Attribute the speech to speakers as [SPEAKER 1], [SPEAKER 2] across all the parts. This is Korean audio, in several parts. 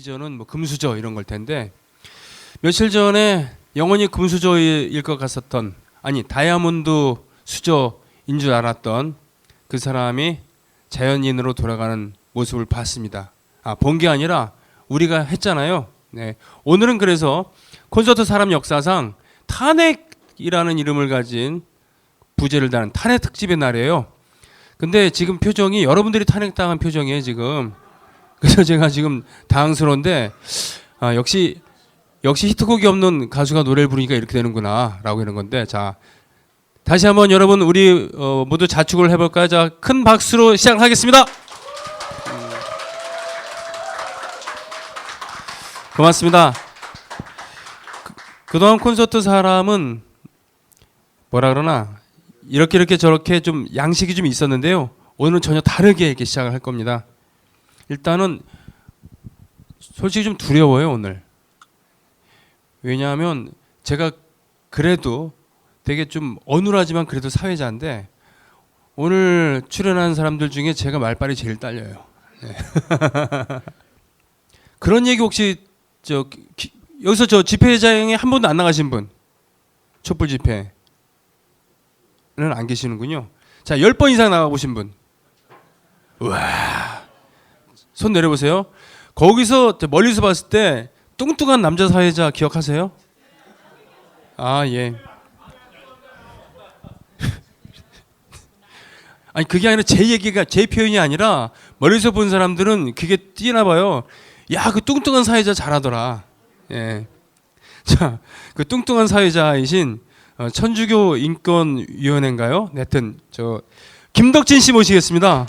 [SPEAKER 1] 비전은 뭐 금수저 이런 걸 텐데 며칠 전에 영원히 금수저일 것 같았던 아니 다이아몬드 수저인 줄 알았던 그 사람이 자연인으로 돌아가는 모습을 봤습니다. 본 게 아니라 우리가 했잖아요. 네. 오늘은 그래서 콘서트 사람 역사상 탄핵이라는 이름을 가진 부제를 다는 탄핵 특집의 날이에요. 근데 지금 표정이 여러분들이 탄핵당한 표정이에요 지금. 그래서 제가 지금 당황스러운데 역시 히트곡이 없는 가수가 노래를 부르니까 이렇게 되는구나 라고 이런 건데, 자 다시 한번 여러분 우리 모두 자축을 해볼까요? 자, 큰 박수로 시작하겠습니다. 고맙습니다. 그동안 콘서트 사람은 뭐라 그러나 이렇게 저렇게 좀 양식이 좀 있었는데요. 오늘은 전혀 다르게 이렇게 시작을 할 겁니다. 일단은 솔직히 좀 두려워요 오늘. 왜냐하면 제가 그래도 되게 좀 어눌하지만 그래도 사회자인데 오늘 출연하는 사람들 중에 제가 말빨이 제일 딸려요. 네. 그런 얘기 혹시 여기서 저 집회장에 한 번도 안 나가신 분, 촛불 집회는 안 계시는군요. 자, 10번 이상 나가보신 분. 우와, 손 내려보세요. 거기서 멀리서 봤을 때 뚱뚱한 남자 사회자 기억하세요? 예. 아니 그게 아니라 제 표현이 아니라 멀리서 본 사람들은 그게 띄나 봐요. 야, 그 뚱뚱한 사회자 잘하더라. 예. 자, 그 뚱뚱한 사회자이신 천주교 인권위원회인가요? 하여튼 김덕진 씨 모시겠습니다.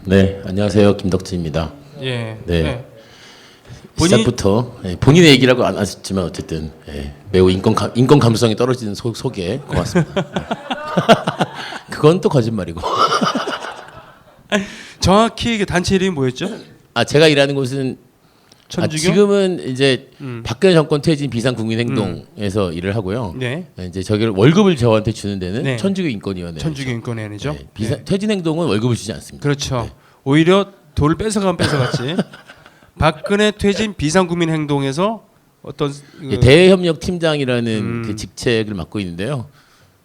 [SPEAKER 2] 네, 안녕하세요. 김덕진입니다.
[SPEAKER 1] 예.
[SPEAKER 2] 네. 시작부터 본인의 얘기라고 안 하셨지만 어쨌든 매우 인권 감수성이 떨어지는 소개 고맙습니다. 그건 또 거짓말이고.
[SPEAKER 1] 정확히 그 단체 이름이 뭐였죠?
[SPEAKER 2] 제가 일하는 곳은
[SPEAKER 1] 천주교?
[SPEAKER 2] 지금은 이제 박근혜 정권 퇴진 비상국민행동에서 일을 하고요.
[SPEAKER 1] 네.
[SPEAKER 2] 이제 저기를 월급을 저한테 주는 데는
[SPEAKER 1] 네.
[SPEAKER 2] 천주교 인권위원회.
[SPEAKER 1] 천주교 인권위원회죠.
[SPEAKER 2] 네. 퇴진행동은 월급을 주지 않습니다.
[SPEAKER 1] 그렇죠.
[SPEAKER 2] 네.
[SPEAKER 1] 오히려 돈을 뺏어가면 뺏어갔지. 박근혜 퇴진 비상국민행동에서 어떤
[SPEAKER 2] 대외협력 팀장이라는 그 직책을 맡고 있는데요.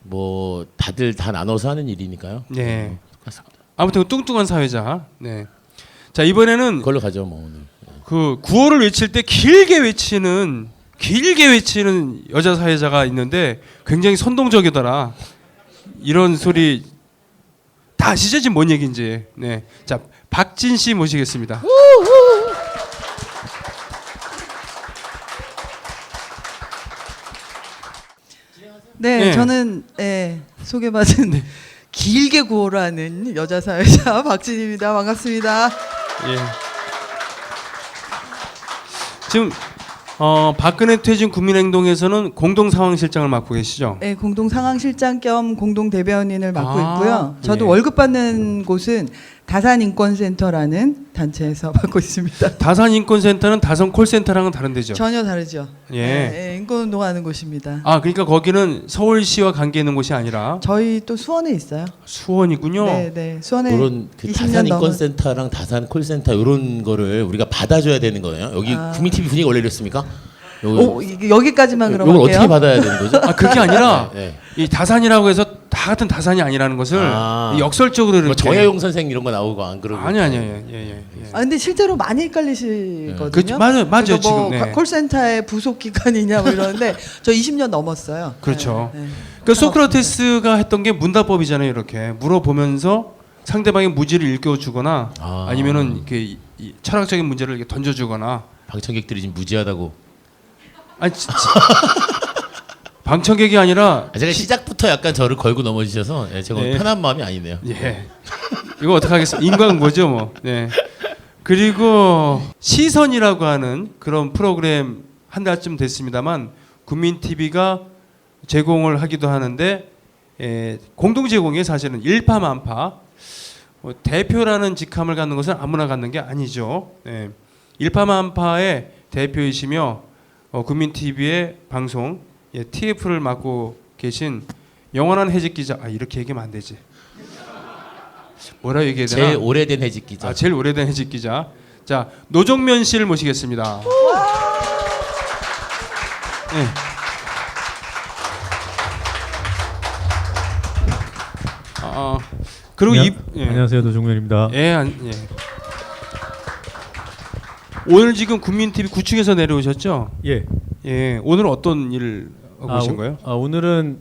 [SPEAKER 2] 뭐 다들 다 나눠서 하는 일이니까요.
[SPEAKER 1] 네.
[SPEAKER 2] 똑같습니다.
[SPEAKER 1] 아무튼 뚱뚱한 사회자. 네. 자, 이번에는
[SPEAKER 2] 그걸로 가죠 뭐 오늘.
[SPEAKER 1] 그 구호를 외칠 때 길게 외치는 여자 사회자가 있는데 굉장히 선동적이더라. 이런 소리 다 아시죠? 지금 뭔 얘기인지. 네. 자, 박진 씨 모시겠습니다.
[SPEAKER 3] 네,
[SPEAKER 1] 네.
[SPEAKER 3] 저는 소개받은 길게 구호를 하는 여자 사회자 박진입니다. 반갑습니다.
[SPEAKER 1] 예. 지금 박근혜 퇴진 국민행동에서는 공동상황실장을 맡고 계시죠?
[SPEAKER 3] 네, 공동 상황실장 겸 공동 대변인을 맡고 있고요. 저도
[SPEAKER 1] 예.
[SPEAKER 3] 월급 받는 곳은 다산인권센터라는 단체에서 맡고 있습니다.
[SPEAKER 1] 다산인권센터는 다산 콜센터랑은 다른 데죠?
[SPEAKER 3] 전혀 다르죠.
[SPEAKER 1] 예.
[SPEAKER 3] 네, 인권운동하는 곳입니다.
[SPEAKER 1] 그러니까 거기는 서울시와 관계 있는 곳이 아니라
[SPEAKER 3] 저희 또 수원에 있어요.
[SPEAKER 1] 수원이군요.
[SPEAKER 3] 네, 네. 수원에
[SPEAKER 2] 그런 그
[SPEAKER 3] 20년
[SPEAKER 2] 다산 인권센터랑 다산 콜센터 이런 거를 우리가 받아줘야 되는 거예요. 여기 국민 TV 분위기 원래 이랬습니까?
[SPEAKER 3] 여기까지만 그럼
[SPEAKER 2] 이걸
[SPEAKER 3] 할게요.
[SPEAKER 2] 어떻게 받아야 되는 거죠?
[SPEAKER 1] 그게 아니라
[SPEAKER 2] 네.
[SPEAKER 1] 이 다산이라고 해서 다 같은 다산이 아니라는 것을 이 역설적으로 이렇게
[SPEAKER 2] 뭐 정혜용 선생 이런 거 나오고 안 그러고.
[SPEAKER 1] 아니 예.
[SPEAKER 3] 근데 실제로 많이 헷갈리시거든요.
[SPEAKER 1] 맞아요
[SPEAKER 3] 그러니까
[SPEAKER 1] 지금. 네.
[SPEAKER 3] 콜센터의 부속 기관이냐 뭐 이러는데 저 20년 넘었어요.
[SPEAKER 1] 그렇죠.
[SPEAKER 3] 네, 네.
[SPEAKER 1] 그러니까 소크라테스가 했던 게 문답법이잖아요. 이렇게 물어보면서 상대방의 무지를 일깨워주거나 아니면은 이렇게 이 철학적인 문제를 이렇게 던져주거나.
[SPEAKER 2] 방청객들이 지금 무지하다고.
[SPEAKER 1] 아니 방청객이 아니라
[SPEAKER 2] 제가 시작부터 약간 저를 걸고 넘어지셔서 제가
[SPEAKER 1] 네.
[SPEAKER 2] 편한 마음이 아니네요.
[SPEAKER 1] 예. 이거 어떡하겠어요? 인과응보죠, 뭐. 네. 그리고 시선이라고 하는 그런 프로그램 한 달쯤 됐습니다만 국민 TV가 제공을 하기도 하는데 공동 제공이 사실은 일파만파 대표라는 직함을 갖는 것은 아무나 갖는 게 아니죠. 일파만파의 대표이시며 국민 TV의 방송 TF를 맡고 계신 영원한 해직 기자. 아 이렇게 얘기하면 안 되지. 뭐라 얘기해야 되나?
[SPEAKER 2] 제일 오래된 해직 기자.
[SPEAKER 1] 제일 오래된 해직 기자. 자 노정면 씨를 모시겠습니다. 네. 그리고
[SPEAKER 4] 안녕하세요, 노종면입니다.
[SPEAKER 1] 예. 오늘 지금 국민TV 9층에서 내려오셨죠?
[SPEAKER 4] 예.
[SPEAKER 1] 예. 오늘 어떤 일을 하고 오신 거예요?
[SPEAKER 4] 오늘은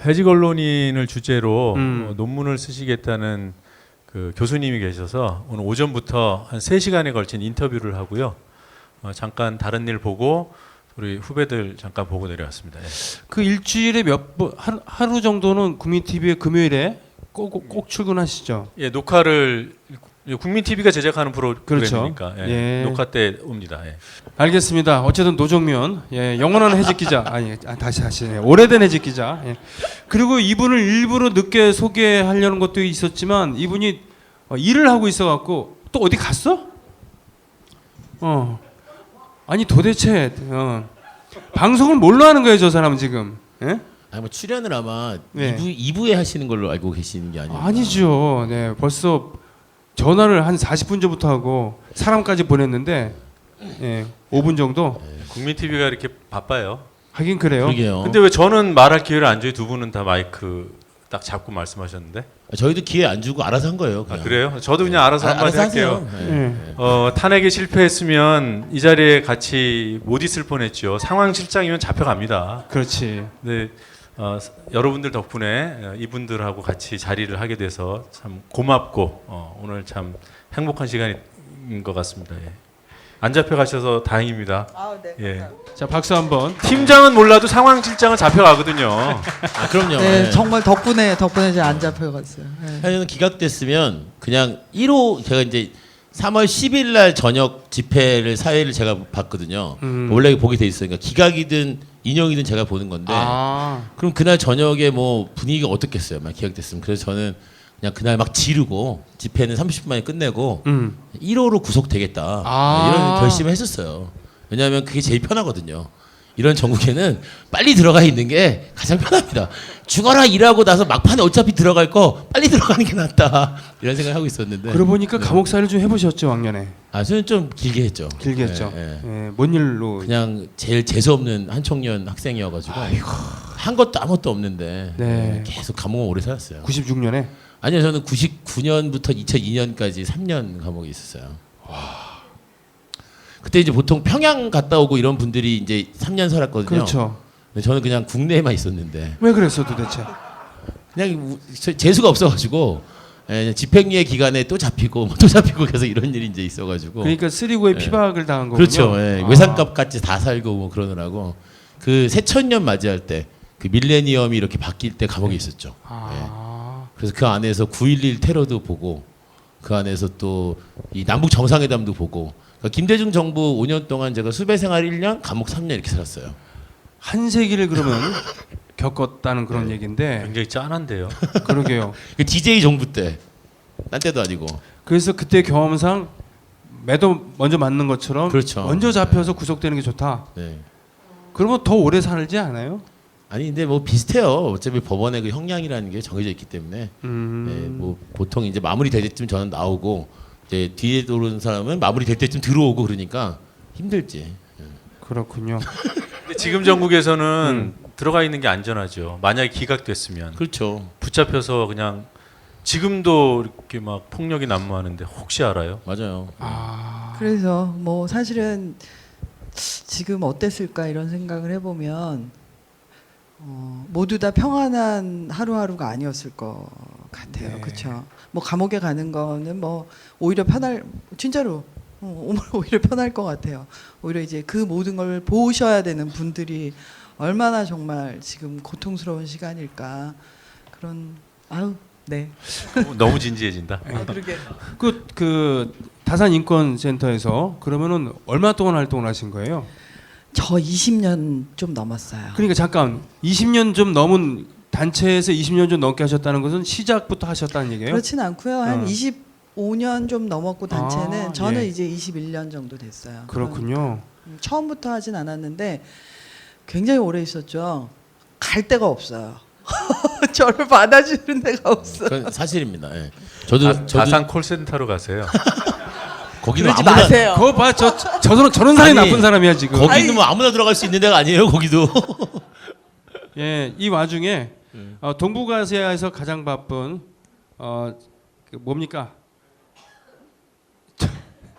[SPEAKER 4] 해직 언론인을 주제로 논문을 쓰시겠다는 그 교수님이 계셔서 오늘 오전부터 한 3시간에 걸친 인터뷰를 하고요. 잠깐 다른 일 보고 우리 후배들 잠깐 보고 내려왔습니다. 예.
[SPEAKER 1] 그 일주일에 몇 번 하루 정도는 국민TV의 금요일에 꼭 출근하시죠?
[SPEAKER 4] 예, 녹화를 국민 TV가 제작하는
[SPEAKER 1] 그렇죠.
[SPEAKER 4] 프로그램이니까
[SPEAKER 1] 예.
[SPEAKER 4] 녹화 때 옵니다. 예.
[SPEAKER 1] 알겠습니다. 어쨌든 노정면 영원한 해직 기자 다시 오래된 해직 기자. 예. 그리고 이분을 일부러 늦게 소개하려는 것도 있었지만 이분이 일을 하고 있어갖고 또 어디 갔어? 아니 도대체 방송을 뭘로 하는 거예요, 저 사람은 지금? 예?
[SPEAKER 2] 아니 뭐 출연을 아마
[SPEAKER 1] 네.
[SPEAKER 2] 2부에 하시는 걸로 알고 계시는 게 아니에요.
[SPEAKER 1] 아니죠. 네, 벌써 전화를 한 40분 전부터 하고 사람까지 보냈는데 5분 정도.
[SPEAKER 4] 국민 TV가 이렇게 바빠요.
[SPEAKER 1] 하긴 그래요.
[SPEAKER 2] 그러게요.
[SPEAKER 4] 근데 왜 저는 말할 기회를 안 줘요? 두 분은 다 마이크 딱 잡고 말씀하셨는데.
[SPEAKER 2] 저희도 기회 안 주고 알아서 한 거예요. 그냥.
[SPEAKER 4] 그래요? 저도 그냥 알아서 한마디 할게요.
[SPEAKER 2] 하세요.
[SPEAKER 1] 예.
[SPEAKER 4] 탄핵에 실패했으면 이 자리에 같이 못 있을 뻔했죠. 상황 실장이면 잡혀갑니다.
[SPEAKER 1] 그렇지.
[SPEAKER 4] 근데 여러분들 덕분에 이분들하고 같이 자리를 하게 돼서 참 고맙고 오늘 참 행복한 시간인 것 같습니다. 예. 안 잡혀가셔서 다행입니다.
[SPEAKER 3] 네.
[SPEAKER 4] 예.
[SPEAKER 1] 자 박수 한번.
[SPEAKER 4] 팀장은 몰라도 상황 실장은 잡혀가거든요.
[SPEAKER 2] 그럼요.
[SPEAKER 3] 네,
[SPEAKER 2] 예.
[SPEAKER 3] 정말 덕분에 제가 안 잡혀갔어요. 네.
[SPEAKER 2] 사실은 기각됐으면 그냥 1호 제가 이제 3월 10일 날 저녁 집회를 사회를 제가 봤거든요. 원래 보게 돼 있으니까 기각이든 인용이든 제가 보는 건데 그럼 그날 저녁에 뭐 분위기가 어떻겠어요? 막 기각됐으면. 그래서 저는 그냥 그날 막 지르고 집회는 30분 만에 끝내고 1호로 구속되겠다 이런 결심을 했었어요. 왜냐하면 그게 제일 편하거든요. 이런 전국에는 빨리 들어가 있는 게 가장 편합니다. 죽어라 일하고 나서 막판에 어차피 들어갈 거 빨리 들어가는 게 낫다 이런 생각을 하고 있었는데.
[SPEAKER 1] 그러고 보니까 감옥살이를 좀 해보셨죠, 왕년에?
[SPEAKER 2] 저는 좀 길게 했죠.
[SPEAKER 1] 길게 했죠.
[SPEAKER 2] 예.
[SPEAKER 1] 뭔 일로?
[SPEAKER 2] 그냥 제일 재수 없는 한 청년 학생이어가지고 한 것도 아무것도 없는데
[SPEAKER 1] 네.
[SPEAKER 2] 계속 감옥에 오래 살았어요.
[SPEAKER 1] 96년에?
[SPEAKER 2] 아니요, 저는 99년부터 2002년까지 3년 감옥에 있었어요. 그때 이제 보통 평양 갔다 오고 이런 분들이 이제 3년 살았거든요.
[SPEAKER 1] 그렇죠.
[SPEAKER 2] 근데 저는 그냥 국내에만 있었는데
[SPEAKER 1] 왜 그랬어 도대체?
[SPEAKER 2] 그냥 재수가 없어가지고 집행유예 기간에 또 잡히고 또 잡히고 계속 이런 일이 이제 있어가지고.
[SPEAKER 1] 그러니까 쓰리고에 피박을 당한 거군요.
[SPEAKER 2] 그렇죠. 외상값 같이 다 살고 뭐 그러느라고 그 새천년 맞이할 때 그 밀레니엄이 이렇게 바뀔 때 감옥에 있었죠. 그래서 그 안에서 9.11 테러도 보고 그 안에서 또 이 남북 정상회담도 보고. 그러니까 김대중 정부 5년 동안 제가 수배 생활 1년, 감옥 3년 이렇게 살았어요.
[SPEAKER 1] 한 세기를 그러면 겪었다는 그런 얘기인데.
[SPEAKER 4] 굉장히 짠한데요.
[SPEAKER 1] 그러게요.
[SPEAKER 2] 그 DJ 정부 때, 딴 때도 아니고.
[SPEAKER 1] 그래서 그때 경험상 매도 먼저 맞는 것처럼
[SPEAKER 2] 그렇죠.
[SPEAKER 1] 먼저 잡혀서 구속되는 게 좋다.
[SPEAKER 2] 네.
[SPEAKER 1] 그러면 더 오래 살지 않아요?
[SPEAKER 2] 아니 근데 뭐 비슷해요. 어차피 법원의 그 형량이라는 게 정해져 있기 때문에. 뭐 보통 이제 마무리 될 때쯤 저는 나오고 이제 뒤에 오는 사람은 마무리 될 때쯤 들어오고 그러니까 힘들지.
[SPEAKER 1] 그렇군요.
[SPEAKER 4] 근데 지금 전국에서는 들어가 있는 게 안전하죠. 만약에 기각됐으면
[SPEAKER 2] 그렇죠.
[SPEAKER 4] 붙잡혀서 그냥 지금도 이렇게 막 폭력이 난무하는데 혹시 알아요?
[SPEAKER 2] 맞아요.
[SPEAKER 3] 그래서 뭐 사실은 지금 어땠을까 이런 생각을 해보면 모두 다 평안한 하루하루가 아니었을 것 같아요.
[SPEAKER 1] 네.
[SPEAKER 3] 그렇죠. 뭐 감옥에 가는 거는 뭐 오히려 편할 진짜로 오히려 편할 것 같아요. 오히려 이제 그 모든 걸 보셔야 되는 분들이 얼마나 정말 지금 고통스러운 시간일까 그런 네.
[SPEAKER 4] 너무 진지해진다.
[SPEAKER 3] 그러게.
[SPEAKER 1] 그 다산 인권센터에서 그러면은 얼마 동안 활동을 하신 거예요?
[SPEAKER 3] 저 20년 좀 넘었어요.
[SPEAKER 1] 그러니까 잠깐 20년 좀 넘은 단체에서 20년 좀 넘게 하셨다는 것은 시작부터 하셨다는 얘기예요?
[SPEAKER 3] 그렇진 않고요. 한 25년 좀 넘었고 단체는 저는
[SPEAKER 1] 예.
[SPEAKER 3] 이제 21년 정도 됐어요.
[SPEAKER 1] 그렇군요.
[SPEAKER 3] 처음부터 하진 않았는데 굉장히 오래 있었죠. 갈 데가 없어요. 저를 받아주는 데가 없어요.
[SPEAKER 2] 그건 사실입니다. 예. 저도
[SPEAKER 4] 다산 콜센터로 가세요.
[SPEAKER 2] 거기는
[SPEAKER 3] 그러지
[SPEAKER 2] 아무나
[SPEAKER 3] 마세요.
[SPEAKER 1] 그거 봐, 저런 사람이
[SPEAKER 2] 아니,
[SPEAKER 1] 나쁜 사람이야 지금.
[SPEAKER 2] 거기는 뭐 아무나 들어갈 수 있는 데가 아니에요. 거기도.
[SPEAKER 1] 예, 이 와중에 동북아시아에서 가장 바쁜 그 뭡니까?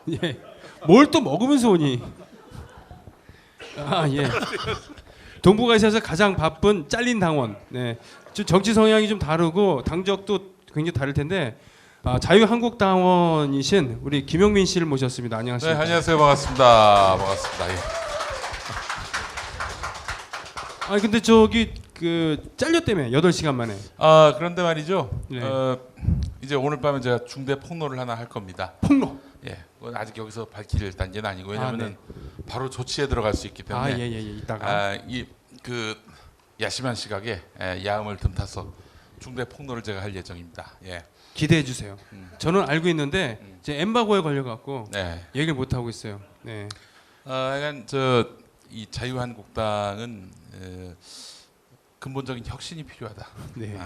[SPEAKER 1] 예, 뭘 또 먹으면서 오니? 아 예. 동북아시아에서 가장 바쁜 잘린 당원. 네, 좀 정치 성향이 좀 다르고 당적도 굉장히 다를 텐데 자유한국당원이신 우리 김용민 씨를 모셨습니다.
[SPEAKER 5] 네,
[SPEAKER 1] 안녕하십니까?
[SPEAKER 5] 안녕하세요. 반갑습니다. 반갑습니다. 예.
[SPEAKER 1] 아니 근데 저기 그 잘렸다며 8시간 만에.
[SPEAKER 5] 아, 그런데 말이죠.
[SPEAKER 1] 네.
[SPEAKER 5] 이제 오늘 밤에 제가 중대 폭로를 하나 할 겁니다.
[SPEAKER 1] 폭로.
[SPEAKER 5] 예, 그건 아직 여기서 밝힐 단계는 아니고 왜냐면은
[SPEAKER 1] 네.
[SPEAKER 5] 바로 조치에 들어갈 수 있기 때문에
[SPEAKER 1] 예예 이따가.
[SPEAKER 5] 이 그 야심한 시각에 야음을 틈타서 중대 폭로를 제가 할 예정입니다. 예.
[SPEAKER 1] 기대해 주세요. 저는 알고 있는데 제 엠바고에 걸려 갖고
[SPEAKER 5] 네.
[SPEAKER 1] 얘기를 못 하고 있어요. 네.
[SPEAKER 5] 하여간 이 자유한국당은 근본적인 혁신이 필요하다.
[SPEAKER 1] 네.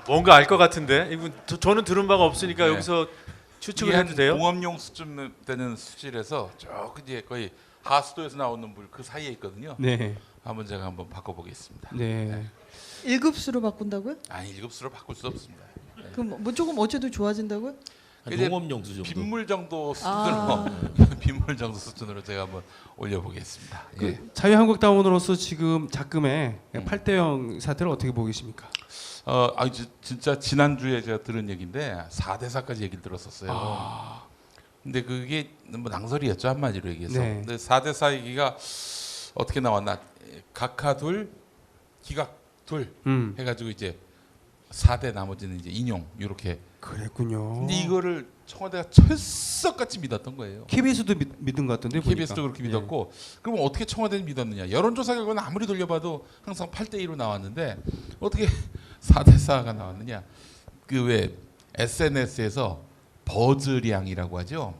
[SPEAKER 4] 뭔가 알 것 같은데 이분 저는 들은 바가 없으니까
[SPEAKER 5] 네.
[SPEAKER 4] 여기서 추측을
[SPEAKER 5] 이게
[SPEAKER 4] 해도 돼요?
[SPEAKER 5] 공업용 수준 되는 수질에서 저 이제 거의 하수도에서 나오는 물 그 사이에 있거든요.
[SPEAKER 1] 네.
[SPEAKER 5] 한번 바꿔보겠습니다.
[SPEAKER 1] 네.
[SPEAKER 3] 1급수로 바꾼다고요?
[SPEAKER 5] 아니 1급수로 바꿀 수 없습니다.
[SPEAKER 3] 그럼 뭐 조금 어째도 좋아진다고요?
[SPEAKER 5] 이제
[SPEAKER 2] 농업용 수준도.
[SPEAKER 5] 빗물 정도 수준으로 빗물 정도 수준으로 제가 한번 올려보겠습니다. 예.
[SPEAKER 1] 그 자유한국당원으로서 지금 작금의 8대0 사태를 어떻게 보고 계십니까?
[SPEAKER 5] 진짜 지난주에 제가 들은 얘기인데 4대4까지 얘기를 들었었어요. 근데 그게 뭐 낭설이었죠, 한마디로 얘기해서.
[SPEAKER 1] 네.
[SPEAKER 5] 근데 4대4 얘기가 어떻게 나왔나? 각하 둘, 기각 둘 해가지고 이제 4대 나머지는 이제 인용 이렇게.
[SPEAKER 1] 그랬군요.
[SPEAKER 5] 근데 이거를 청와대가 철석같이 믿었던 거예요.
[SPEAKER 1] KBS도 믿은 것 같던데 보니까.
[SPEAKER 5] KBS도 그렇게 믿었고, 그럼 어떻게 청와대는 믿었느냐? 여론조사 결과는 아무리 돌려봐도 항상 8대2로 나왔는데 어떻게 4대4가 나왔느냐? 그 왜 SNS에서 버즈량이라고 하죠.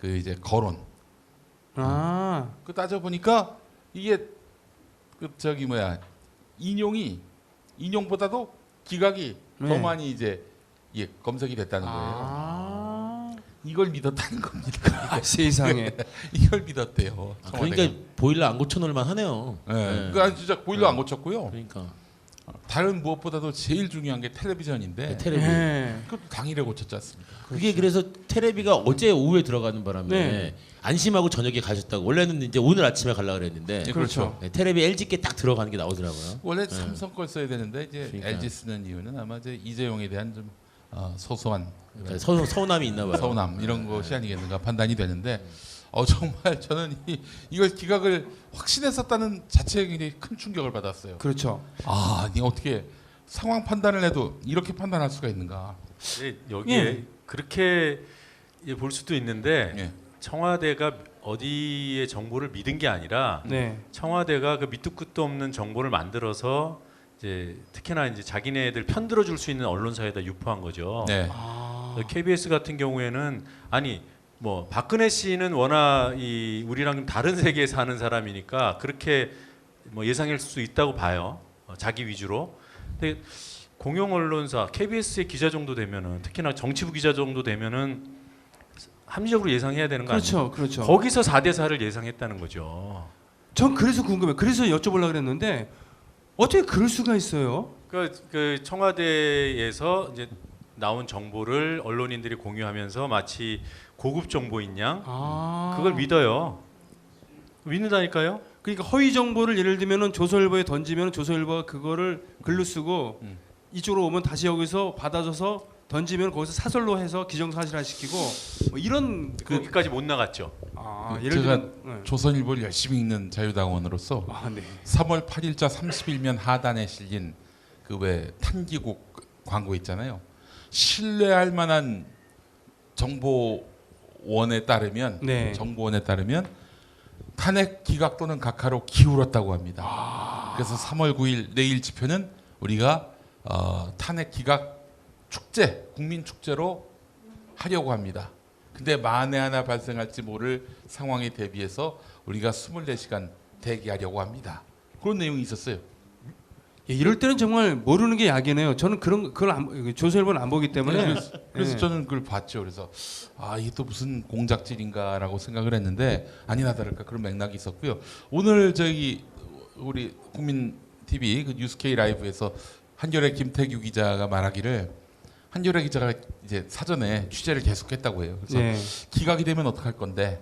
[SPEAKER 5] 그 이제 거론. 그 따져 보니까 이게 그 저기 인용보다도 기각이 더
[SPEAKER 1] 네.
[SPEAKER 5] 많이 이제 검색이 됐다는 거예요. 이걸 믿었다는 겁니다.
[SPEAKER 1] 세상에.
[SPEAKER 5] 이걸 믿었대요. 청와대가.
[SPEAKER 2] 그러니까 보일러 안 고쳐놓을만 하네요.
[SPEAKER 5] 네. 그러니까 진짜 보일러 안 고쳤고요.
[SPEAKER 2] 그러니까
[SPEAKER 5] 다른 무엇보다도 제일 중요한 게 텔레비전인데
[SPEAKER 2] 테레비.
[SPEAKER 1] 네.
[SPEAKER 5] 그것도 당일에 고쳤지 않습니까?
[SPEAKER 2] 그게 그래서 테레비가 어제 오후에 들어가는 바람에
[SPEAKER 1] 네.
[SPEAKER 2] 안심하고 저녁에 가셨다고. 원래는 이제 오늘 아침에 가려고 그랬는데
[SPEAKER 5] 네, 그렇죠.
[SPEAKER 2] 네, 테레비 LG께 딱 들어가는 게 나오더라고요.
[SPEAKER 5] 원래 삼성 걸 써야 되는데 이제
[SPEAKER 2] 그러니까.
[SPEAKER 5] LG 쓰는 이유는 아마 이제 이재용에 대한 좀 소소한
[SPEAKER 2] 그러니까 서운함이 있나 봐요.
[SPEAKER 5] 서운함 이런 것이 아니겠는가 판단이 되는데 정말 저는 이걸 기각을 확신했었다는 자체에 굉장히 큰 충격을 받았어요.
[SPEAKER 1] 그렇죠.
[SPEAKER 5] 이 어떻게 상황 판단을 해도 이렇게 판단할 수가 있는가?
[SPEAKER 4] 네, 여기에
[SPEAKER 1] 예.
[SPEAKER 4] 그렇게 볼 수도 있는데
[SPEAKER 5] 예.
[SPEAKER 4] 청와대가 어디의 정보를 믿은 게 아니라
[SPEAKER 1] 네.
[SPEAKER 4] 청와대가 그 밑도 끝도 없는 정보를 만들어서 이제 특히나 이제 자기네들 편 들어줄 수 있는 언론사에다 유포한 거죠.
[SPEAKER 5] 네.
[SPEAKER 4] KBS 같은 경우에는 아니 뭐 박근혜 씨는 워낙 우리랑 좀 다른 세계에 사는 사람이니까 그렇게 뭐 예상할 수 있다고 봐요. 자기 위주로. 근데 공영 언론사 KBS의 기자 정도 되면은 특히나 정치부 기자 정도 되면은 합리적으로 예상해야 되는 거 아니에요?
[SPEAKER 1] 그렇죠. 그렇죠.
[SPEAKER 4] 거기서 4대4를 예상했다는 거죠.
[SPEAKER 1] 전 그래서 궁금해요. 그래서 여쭤보려고 그랬는데 어떻게 그럴 수가 있어요?
[SPEAKER 4] 그 청와대에서 이제 나온 정보를 언론인들이 공유하면서 마치 고급 정보인 양 그걸 믿어요. 믿는다니까요.
[SPEAKER 1] 그러니까 허위 정보를 예를 들면은 조선일보에 던지면 조선일보가 그거를 글로 쓰고 이쪽으로 오면 다시 여기서 받아줘서 던지면 거기서 사설로 해서 기정사실화 시키고 뭐 이런
[SPEAKER 4] 거기까지 못 나갔죠.
[SPEAKER 1] 예를
[SPEAKER 5] 제가
[SPEAKER 1] 들면
[SPEAKER 5] 조선일보를 열심히 읽는 자유당원으로서
[SPEAKER 1] 네.
[SPEAKER 5] 3월 8일자 31면 하단에 실린 그 왜 탄기국 광고 있잖아요. 신뢰할 만한 정보원에 따르면
[SPEAKER 1] 네.
[SPEAKER 5] 정보원에 따르면 탄핵 기각 또는 각하로 기울었다고 합니다. 그래서 3월 9일 내일 집회는 우리가 탄핵 기각 축제, 국민 축제로 하려고 합니다. 근데 만에 하나 발생할지 모를 상황에 대비해서 우리가 24시간 대기하려고 합니다. 그런 내용이 있었어요.
[SPEAKER 1] 예, 이럴 때는 정말 모르는 게 약이네요. 저는 그걸 조선일보는 안 보기 때문에.
[SPEAKER 5] 그래서
[SPEAKER 1] 예.
[SPEAKER 5] 저는 그걸 봤죠. 그래서 이게 또 무슨 공작질인가라고 생각을 했는데 아니나 다를까 그런 맥락이 있었고요. 오늘 저기 우리 국민 TV 그 뉴스K 라이브에서 한겨레 김태규 기자가 말하기를 한겨레 기자가 이제 사전에 취재를 계속했다고 해요. 그래서
[SPEAKER 1] 예.
[SPEAKER 5] 기각이 되면 어떡할 건데?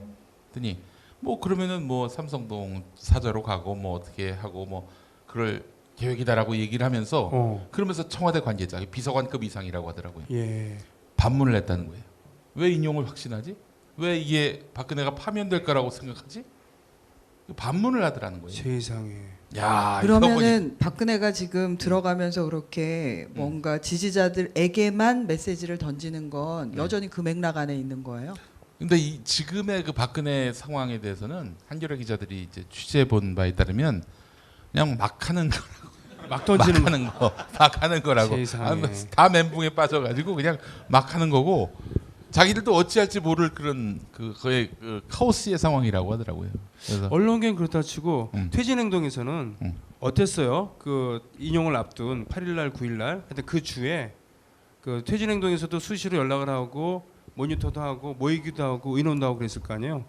[SPEAKER 5] 했더니 뭐 그러면은 뭐 삼성동 사저로 가고 뭐 어떻게 하고 뭐 그럴 계획이다라고 얘기를 하면서 그러면서 청와대 관계자 비서관급 이상이라고 하더라고요.
[SPEAKER 1] 예.
[SPEAKER 5] 반문을 했다는 거예요. 왜 인용을 확신하지? 왜 이게 박근혜가 파면될 거라고 생각하지? 반문을 하더라는 거예요.
[SPEAKER 1] 세상에.
[SPEAKER 5] 야, 이거
[SPEAKER 3] 그러면은 박근혜가 지금 들어가면서 그렇게 뭔가 지지자들에게만 메시지를 던지는 건 여전히 그 맥락 안에 있는 거예요.
[SPEAKER 5] 근데 이 지금의 그 박근혜 상황에 대해서는 한겨레 기자들이 이제 취재해 본 바에 따르면 그냥 막 하는 거,
[SPEAKER 1] 막 던지는
[SPEAKER 5] 막 하는 거라고.
[SPEAKER 1] 세상에.
[SPEAKER 5] 다 멘붕에 빠져가지고 그냥 막 하는 거고 자기들도 어찌할지 모를 그런 거의 그 카오스의 상황이라고 하더라고요. 그래서
[SPEAKER 1] 언론계는 그렇다 치고
[SPEAKER 5] 음.
[SPEAKER 1] 퇴진행동에서는 어땠어요? 그 인용을 앞둔 8일날 9일날 하여튼 그 주에 그 퇴진행동에서도 수시로 연락을 하고 모니터도 하고 모이기도 하고 의논도 하고 그랬을 거 아니에요?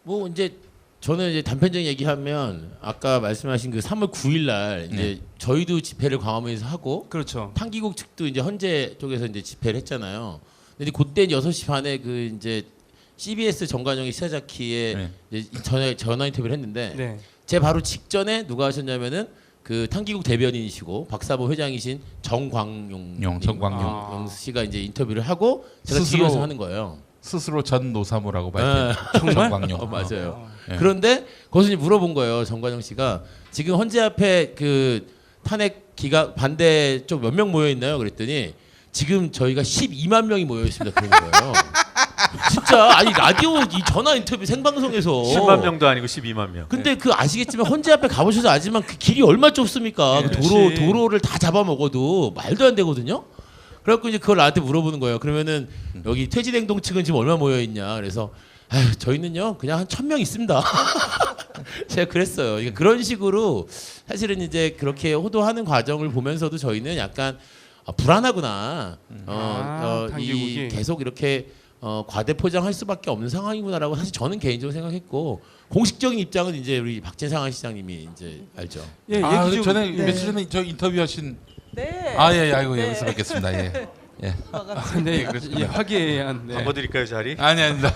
[SPEAKER 2] 뭐 이제 저는 이제 단편적인 얘기하면 아까 말씀하신 그 3월 9일날 이제 저희도 집회를 광화문에서 하고
[SPEAKER 1] 그렇죠.
[SPEAKER 2] 판기국 측도 이제 헌재 쪽에서 이제 집회를 했잖아요. 근데 그때 6시 반에 그 이제 CBS 정관영이 시사자키에 이제 전화 인터뷰를 했는데
[SPEAKER 1] 네.
[SPEAKER 2] 제 바로 직전에 누가 하셨냐면은 그 탕기국 대변인이시고 박사부 회장이신 정광용 영 씨가 이제 인터뷰를 하고 제가
[SPEAKER 5] 스스로
[SPEAKER 2] 뒤에서 하는 거예요.
[SPEAKER 5] 스스로 전 노사모라고 밝힌
[SPEAKER 1] 정말?
[SPEAKER 5] 정광용.
[SPEAKER 2] 맞아요.
[SPEAKER 5] 네.
[SPEAKER 2] 그런데 거기서 이제 물어본 거예요. 정관영 씨가 지금 헌재 앞에 그 탄핵 기각 반대 쪽 몇 명 모여 있나요? 그랬더니 지금 저희가 12만 명이 모여 있습니다. 그런 거예요. 진짜 아니 라디오 이 전화 인터뷰 생방송에서
[SPEAKER 4] 10만 명도 아니고 12만 명.
[SPEAKER 2] 근데 그 아시겠지만 헌재 앞에 가보셔서 알지만 그 길이 얼마 좁습니까? 그 도로를 다 잡아먹어도 말도 안 되거든요. 그래갖고 이제 그걸 나한테 물어보는 거예요. 그러면은 여기 퇴진행동 측은 지금 얼마 모여 있냐? 그래서 저희는요 그냥 한 1,000명 있습니다. 제가 그랬어요. 그러니까 그런 식으로 사실은 이제 그렇게 호도하는 과정을 보면서도 저희는 약간 불안하구나. 이
[SPEAKER 1] 당기국이.
[SPEAKER 2] 계속 이렇게 과대 포장할 수밖에 없는 상황이구나라고 사실 저는 개인적으로 생각했고 공식적인 입장은 이제 우리 박진상 시장님이 이제 알죠.
[SPEAKER 1] 예,
[SPEAKER 5] 아,
[SPEAKER 1] 얘기 좀
[SPEAKER 5] 전에
[SPEAKER 3] 네.
[SPEAKER 5] 며칠 전에 저 인터뷰하신
[SPEAKER 3] 네.
[SPEAKER 5] 예, 아이고 여기서 뵙겠습니다. 예.
[SPEAKER 1] 네, 예, 화기애애한. 네.
[SPEAKER 4] 바꿔드릴까요 자리?
[SPEAKER 5] 아닙니다.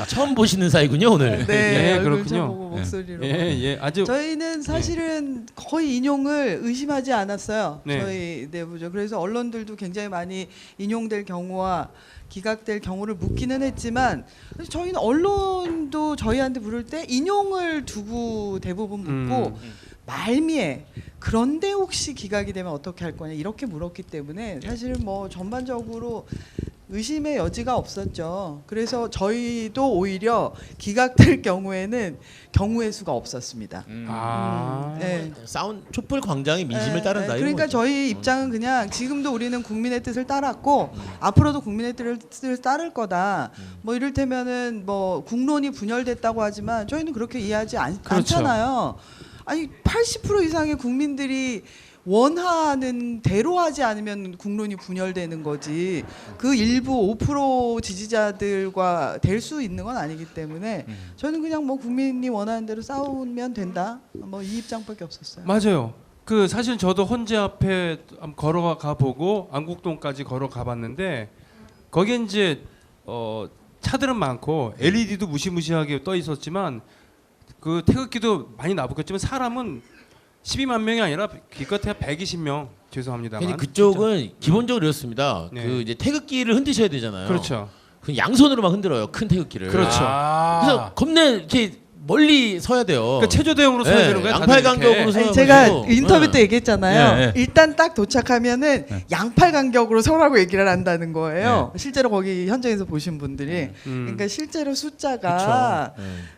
[SPEAKER 2] 처음 보시는 사이군요 오늘.
[SPEAKER 3] 네,
[SPEAKER 1] 예,
[SPEAKER 3] 얼굴
[SPEAKER 1] 그렇군요.
[SPEAKER 3] 보고 목소리로.
[SPEAKER 1] 예, 아주
[SPEAKER 3] 저희는 사실은 거의 인용을 의심하지 않았어요.
[SPEAKER 1] 네.
[SPEAKER 3] 저희 내부죠. 그래서 언론들도 굉장히 많이 인용될 경우와 기각될 경우를 묻기는 했지만 저희는 언론도 저희한테 물을 때 인용을 두고 대부분 묻고 말미에 그런데 혹시 기각이 되면 어떻게 할 거냐 이렇게 물었기 때문에 사실은 뭐 전반적으로 의심의 여지가 없었죠. 그래서 저희도 오히려 기각될 경우에는 경우의 수가 없었습니다. 네.
[SPEAKER 2] 촛불 광장의 민심을 따른다. 이런
[SPEAKER 3] 그러니까
[SPEAKER 2] 거죠.
[SPEAKER 3] 저희 입장은 그냥 지금도 우리는 국민의 뜻을 따랐고 앞으로도 국민의 뜻을 따를 거다. 뭐 이를테면은 뭐 국론이 분열됐다고 하지만 저희는 그렇게 이해하지
[SPEAKER 1] 그렇죠.
[SPEAKER 3] 않잖아요. 아니 80% 이상의 국민들이 원하는 대로 하지 않으면 국론이 분열되는 거지 그 일부 5% 지지자들과 될 수 있는 건 아니기 때문에 저는 그냥 뭐 국민이 원하는 대로 싸우면 된다 뭐 이 입장밖에 없었어요.
[SPEAKER 1] 맞아요. 그 사실 저도 헌재 앞에 걸어가 보고 안국동까지 걸어가 봤는데 거기에 이제 차들은 많고 LED도 무시무시하게 떠 있었지만 그 태극기도 많이 나붙었지만 사람은 12만 명이 아니라 기껏해야 120명 죄송합니다만.
[SPEAKER 2] 근데 그쪽은 기본적으로 이렇습니다.
[SPEAKER 1] 네.
[SPEAKER 2] 그 이제 태극기를 흔드셔야 되잖아요.
[SPEAKER 1] 그렇죠.
[SPEAKER 2] 그 양손으로만 흔들어요. 큰 태극기를.
[SPEAKER 1] 그렇죠.
[SPEAKER 2] 그래서 겁내 이렇게 멀리 서야 돼요.
[SPEAKER 1] 그러니까 체조 대용으로 서야 되는 거예요.
[SPEAKER 2] 양팔
[SPEAKER 1] 다들 이렇게.
[SPEAKER 2] 간격으로 서야
[SPEAKER 3] 아니, 제가
[SPEAKER 2] 되고.
[SPEAKER 3] 인터뷰 때 얘기했잖아요.
[SPEAKER 5] 네, 네.
[SPEAKER 3] 일단 딱 도착하면 양팔 간격으로 서라고 얘기를 한다는 거예요. 실제로 거기 현장에서 보신 분들이. 그러니까 실제로 숫자가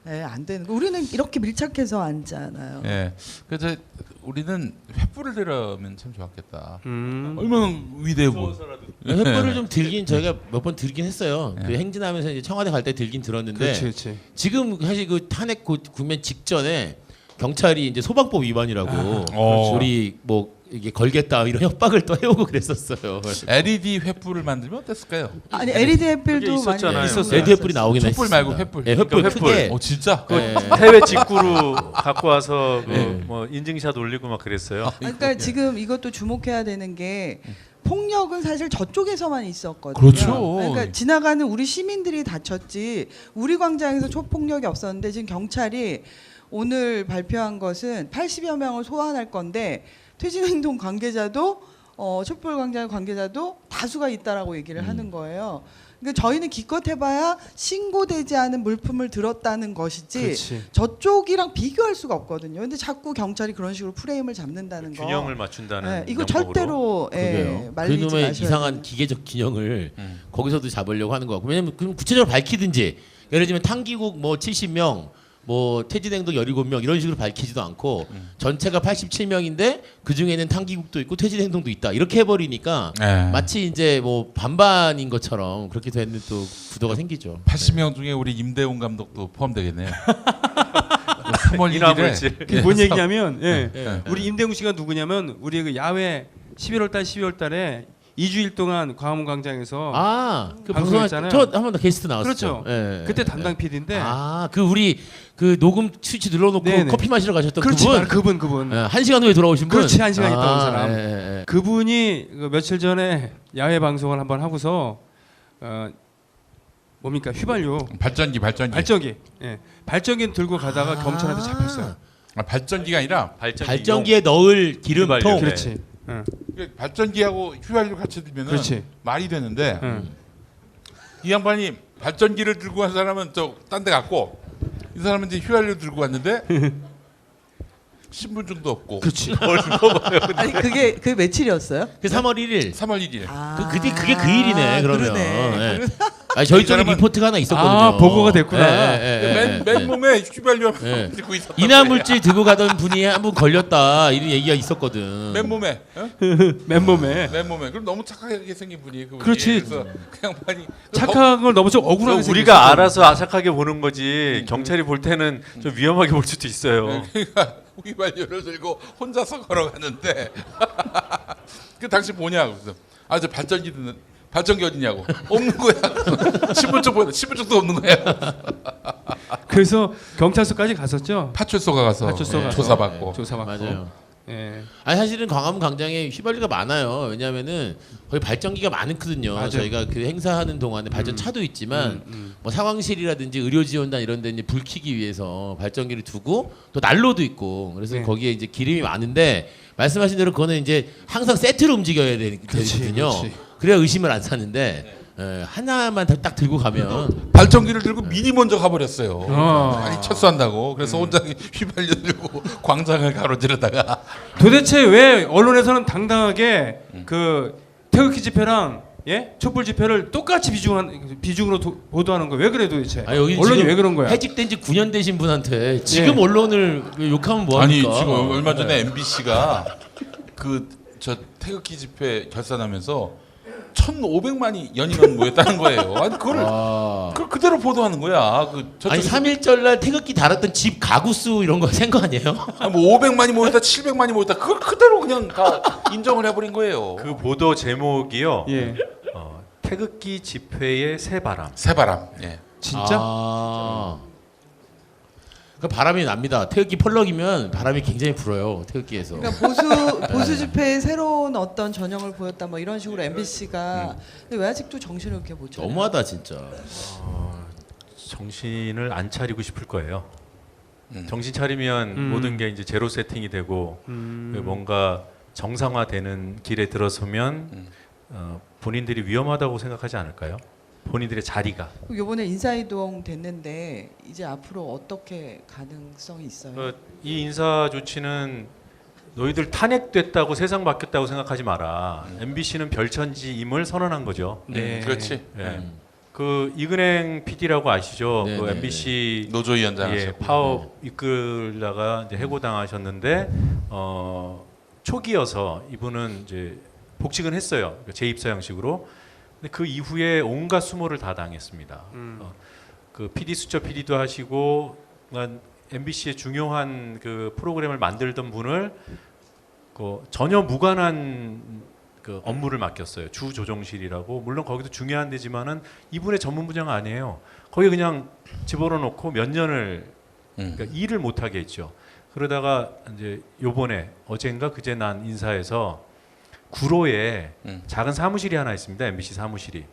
[SPEAKER 3] 안 되는 거. 우리는 이렇게 밀착해서 앉잖아요.
[SPEAKER 5] 예. 그래서 우리는 횃불을 들으면 참 좋았겠다.
[SPEAKER 1] 음.
[SPEAKER 5] 얼마나 위대해 보여.
[SPEAKER 2] 횃불을 좀 들긴 저희가 몇 번 들긴 했어요. 그 행진하면서 이제 청와대 갈 때 들긴 들었는데
[SPEAKER 1] 그렇지.
[SPEAKER 2] 지금 사실 그 탄핵 국면 직전에 경찰이 이제 소방법 위반이라고 우리 뭐 이게 걸겠다 이런 협박을 또 해오고 그랬었어요.
[SPEAKER 5] LED 횃불을 만들면 어땠을까요?
[SPEAKER 3] 아니 LED 횃불도
[SPEAKER 4] 있었잖아요.
[SPEAKER 3] 많이
[SPEAKER 2] 있었어요. LED 횃불이 나오긴 했어요.
[SPEAKER 5] 촛불 말고 횃불.
[SPEAKER 2] 네, 횃불
[SPEAKER 4] 그러니까
[SPEAKER 2] 크게.
[SPEAKER 5] 진짜?
[SPEAKER 2] 네.
[SPEAKER 4] 해외 직구로 갖고 와서
[SPEAKER 2] 네.
[SPEAKER 4] 뭐 인증샷 올리고 막 그랬어요.
[SPEAKER 3] 그러니까 지금 이것도 주목해야 되는 게 폭력은 사실 저쪽에서만 있었거든요.
[SPEAKER 5] 그렇죠.
[SPEAKER 3] 그러니까 지나가는 우리 시민들이 다쳤지 우리 광장에서 초폭력이 없었는데 지금 경찰이 오늘 발표한 것은 80여 명을 소환할 건데 퇴진행동 관계자도 촛불광장 관계자도 다수가 있다라고 얘기를 하는 거예요. 그러니까 저희는 기껏 해봐야 신고되지 않은 물품을 들었다는 것이지
[SPEAKER 1] 그렇지.
[SPEAKER 3] 저쪽이랑 비교할 수가 없거든요. 근데 자꾸 경찰이 그런 식으로 프레임을 잡는다는 거.
[SPEAKER 4] 균형을 맞춘다는
[SPEAKER 3] 이거
[SPEAKER 4] 명목으로.
[SPEAKER 3] 절대로
[SPEAKER 2] 그러게요.
[SPEAKER 3] 말리지
[SPEAKER 2] 그놈의
[SPEAKER 3] 마셔야
[SPEAKER 2] 이상한
[SPEAKER 3] 돼요.
[SPEAKER 2] 기계적 균형을 거기서도 잡으려고 하는 거 같고 왜냐면 그럼 구체적으로 밝히든지 예를 들면 탕기국 뭐 70명 뭐 퇴진행동 17명 이런 식으로 밝히지도 않고 전체가 87명인데 그 중에는 탕기국도 있고 퇴진행동도 있다 이렇게 해버리니까
[SPEAKER 5] 네.
[SPEAKER 2] 마치 이제 뭐 반반인 것처럼 그렇게 되는 또 구도가 생기죠.
[SPEAKER 5] 80명 중에 우리 임대웅 감독도 포함되겠네요. 3월 1일에
[SPEAKER 4] 이나물질.
[SPEAKER 1] 그게 뭔 얘기냐면 예.
[SPEAKER 2] 예.
[SPEAKER 1] 우리 임대웅 씨가 누구냐면 우리 그 야외 11월달 12월달에 2주일 동안 광화문 광장에서
[SPEAKER 2] 그
[SPEAKER 1] 방송했잖아요.
[SPEAKER 2] 방송 저 한 번 더 게스트 나왔었죠.
[SPEAKER 1] 그렇죠.
[SPEAKER 2] 예.
[SPEAKER 1] 그때 담당 PD인데
[SPEAKER 2] 그 우리 그 녹음 스위치 눌러놓고
[SPEAKER 1] 네네.
[SPEAKER 2] 커피 마시러 가셨던
[SPEAKER 1] 그렇지
[SPEAKER 2] 그분.
[SPEAKER 1] 그분
[SPEAKER 2] 예, 1시간 후에 돌아오신 분.
[SPEAKER 1] 그렇지, 1시간 있다 온 사람.
[SPEAKER 2] 예.
[SPEAKER 1] 그분이 그 며칠 전에 야외 방송을 한번 하고서 뭡니까 휘발유
[SPEAKER 5] 발전기.
[SPEAKER 1] 발전기 발전기 들고 가다가 경찰한테 잡혔어요.
[SPEAKER 5] 발전기가 아니라
[SPEAKER 2] 발전기에 넣을 기름통.
[SPEAKER 4] 휘발유.
[SPEAKER 1] 그렇지.
[SPEAKER 5] 발전기하고 휘발유 같이 들면은
[SPEAKER 1] 그렇지.
[SPEAKER 5] 말이 되는데
[SPEAKER 1] 응.
[SPEAKER 5] 이 양반이 발전기를 들고 간 사람은 딴 데 갔고 이 사람은 이제 휘발유 들고 왔는데 신분증도 없고
[SPEAKER 1] 그렇지.
[SPEAKER 3] 아니 그게 며칠이었어요?
[SPEAKER 2] 그 3월 1일.
[SPEAKER 5] 3월 1일
[SPEAKER 2] 그게 그 일이네. 그러면.
[SPEAKER 3] 그러네.
[SPEAKER 2] 예. 아니, 저희 쪽에
[SPEAKER 5] 사람은-
[SPEAKER 2] 리포트가 하나 있었거든요.
[SPEAKER 1] 아, 보고가 됐구나.
[SPEAKER 5] 맨몸에 휘발유
[SPEAKER 2] 예.
[SPEAKER 5] 들고 있었던
[SPEAKER 2] 이나물질 들고 가던 분이 한 분 걸렸다 이런 얘기가 있었거든.
[SPEAKER 5] 맨몸에
[SPEAKER 1] 맨몸에
[SPEAKER 5] 맨몸에 그럼 너무 착하게 생긴 분이에요. 그분이.
[SPEAKER 1] 그렇지.
[SPEAKER 5] 그래서 그 양반이
[SPEAKER 1] 착한 걸 너무 좀 억울하게
[SPEAKER 4] 그럼 우리가
[SPEAKER 1] 생겼어.
[SPEAKER 4] 알아서 아삭하게 보는 거지 경찰이 볼 때는 좀 위험하게 볼 수도 있어요.
[SPEAKER 5] 그러니까 휘발유를 들고 혼자서 걸어가는데 그 당시 뭐냐 그래서 저 발전기 어디냐고 없는 거야. 신분증 보여 신분증도 없는 거야.
[SPEAKER 1] 그래서 경찰서까지 갔었죠.
[SPEAKER 5] 파출소 가서
[SPEAKER 1] 파출소 가서
[SPEAKER 5] 조사받고
[SPEAKER 1] 조사받고.
[SPEAKER 2] 맞아요.
[SPEAKER 1] 예.
[SPEAKER 2] 아니 사실은 광화문 광장에 휘발유가 많아요. 왜냐하면은 거기 발전기가 많거든요.
[SPEAKER 1] 맞아요.
[SPEAKER 2] 저희가 그 행사하는 동안에 발전차도 있지만 뭐 상황실이라든지 의료지원단 이런 데 이제 불 켜기 위해서 발전기를 두고 또 난로도 있고 그래서
[SPEAKER 1] 네.
[SPEAKER 2] 거기에 이제 기름이 많은데 말씀하신 대로 그거는 이제 항상 세트로 움직여야
[SPEAKER 1] 그렇지,
[SPEAKER 2] 되거든요.
[SPEAKER 1] 그렇지.
[SPEAKER 2] 그래야 의심을 안 사는데 하나만 딱 들고 가면
[SPEAKER 5] 발전기를 들고 미리 먼저 가버렸어요.
[SPEAKER 1] 어.
[SPEAKER 5] 많이 철수한다고. 그래서 혼자 휘발유 들고 광장을 가로지르다가
[SPEAKER 1] 도대체 왜 언론에서는 당당하게 그 태극기 집회랑 촛불 집회를 똑같이 비중으로 보도하는 거야? 왜 그래 도대체?
[SPEAKER 2] 여기
[SPEAKER 1] 언론이
[SPEAKER 2] 지금
[SPEAKER 1] 왜 그런 거야?
[SPEAKER 2] 해직된 지 9년 되신 분한테 지금 언론을 욕하면
[SPEAKER 5] 아니
[SPEAKER 2] 뭐합니까?
[SPEAKER 5] 지금 얼마 전에 MBC가 저 태극기 집회 결산하면서 1,500만이 연인원 모였다는 거예요. 아니 그걸 그대로 보도하는 거야.
[SPEAKER 2] 아니 3.1절 날 태극기 달았던 집 가구 수 이런 거 센 거 아니에요?
[SPEAKER 5] 뭐 500만이 모였다, 700만이 모였다. 그걸 그대로 그냥 다 인정을 해버린 거예요.
[SPEAKER 4] 그 보도 제목이요.
[SPEAKER 1] 예.
[SPEAKER 4] 태극기 집회의 새바람.
[SPEAKER 5] 새바람. 예.
[SPEAKER 1] 진짜?
[SPEAKER 2] 그 바람이 납니다. 태극기 펄럭이면 바람이 굉장히 불어요. 태극기에서.
[SPEAKER 3] 그러니까 보수 집회의 새로운 어떤 전형을 보였다 뭐 이런 식으로 MBC가 근데 왜 아직도 정신을 이렇게 못 차려?
[SPEAKER 2] 너무하다 진짜.
[SPEAKER 4] 정신을 안 차리고 싶을 거예요. 정신 차리면 모든 게 이제 제로 세팅이 되고 뭔가 정상화되는 길에 들어서면 본인들이 위험하다고 생각하지 않을까요? 본인들의 자리가.
[SPEAKER 3] 이번에 인사이동 됐는데 이제 앞으로 어떻게 가능성이 있어요?
[SPEAKER 4] 이 인사 조치는 너희들 탄핵됐다고 세상 바뀌었다고 생각하지 마라. MBC는 별천지임을 선언한 거죠.
[SPEAKER 1] 네.
[SPEAKER 5] 그렇지.
[SPEAKER 4] 예. 그 이근행 PD라고 아시죠?
[SPEAKER 2] 네,
[SPEAKER 4] 그
[SPEAKER 2] 네,
[SPEAKER 4] MBC
[SPEAKER 5] 노조위원장
[SPEAKER 4] 예,
[SPEAKER 5] 하셨고.
[SPEAKER 4] 파업 이끌다가 이제 해고당하셨는데 초기여서 이분은 이제 복직은 했어요. 재입사 형식으로. 근데 그 이후에 온갖 수모를 다 당했습니다. 그 PD 수첩 PD도 하시고 MBC의 중요한 그 프로그램을 만들던 분을 그 전혀 무관한 그 업무를 맡겼어요. 주 조정실이라고. 물론 거기도 중요한 데지만은 이분의 전문 분야가 아니에요. 거기 그냥 집어넣어 놓고 몇 년을 그러니까 일을 못 하게 했죠. 그러다가 이제 요번에 어젠가 그제 난 인사에서 구로에 작은 사무실이 하나 있습니다. MBC 사무실이.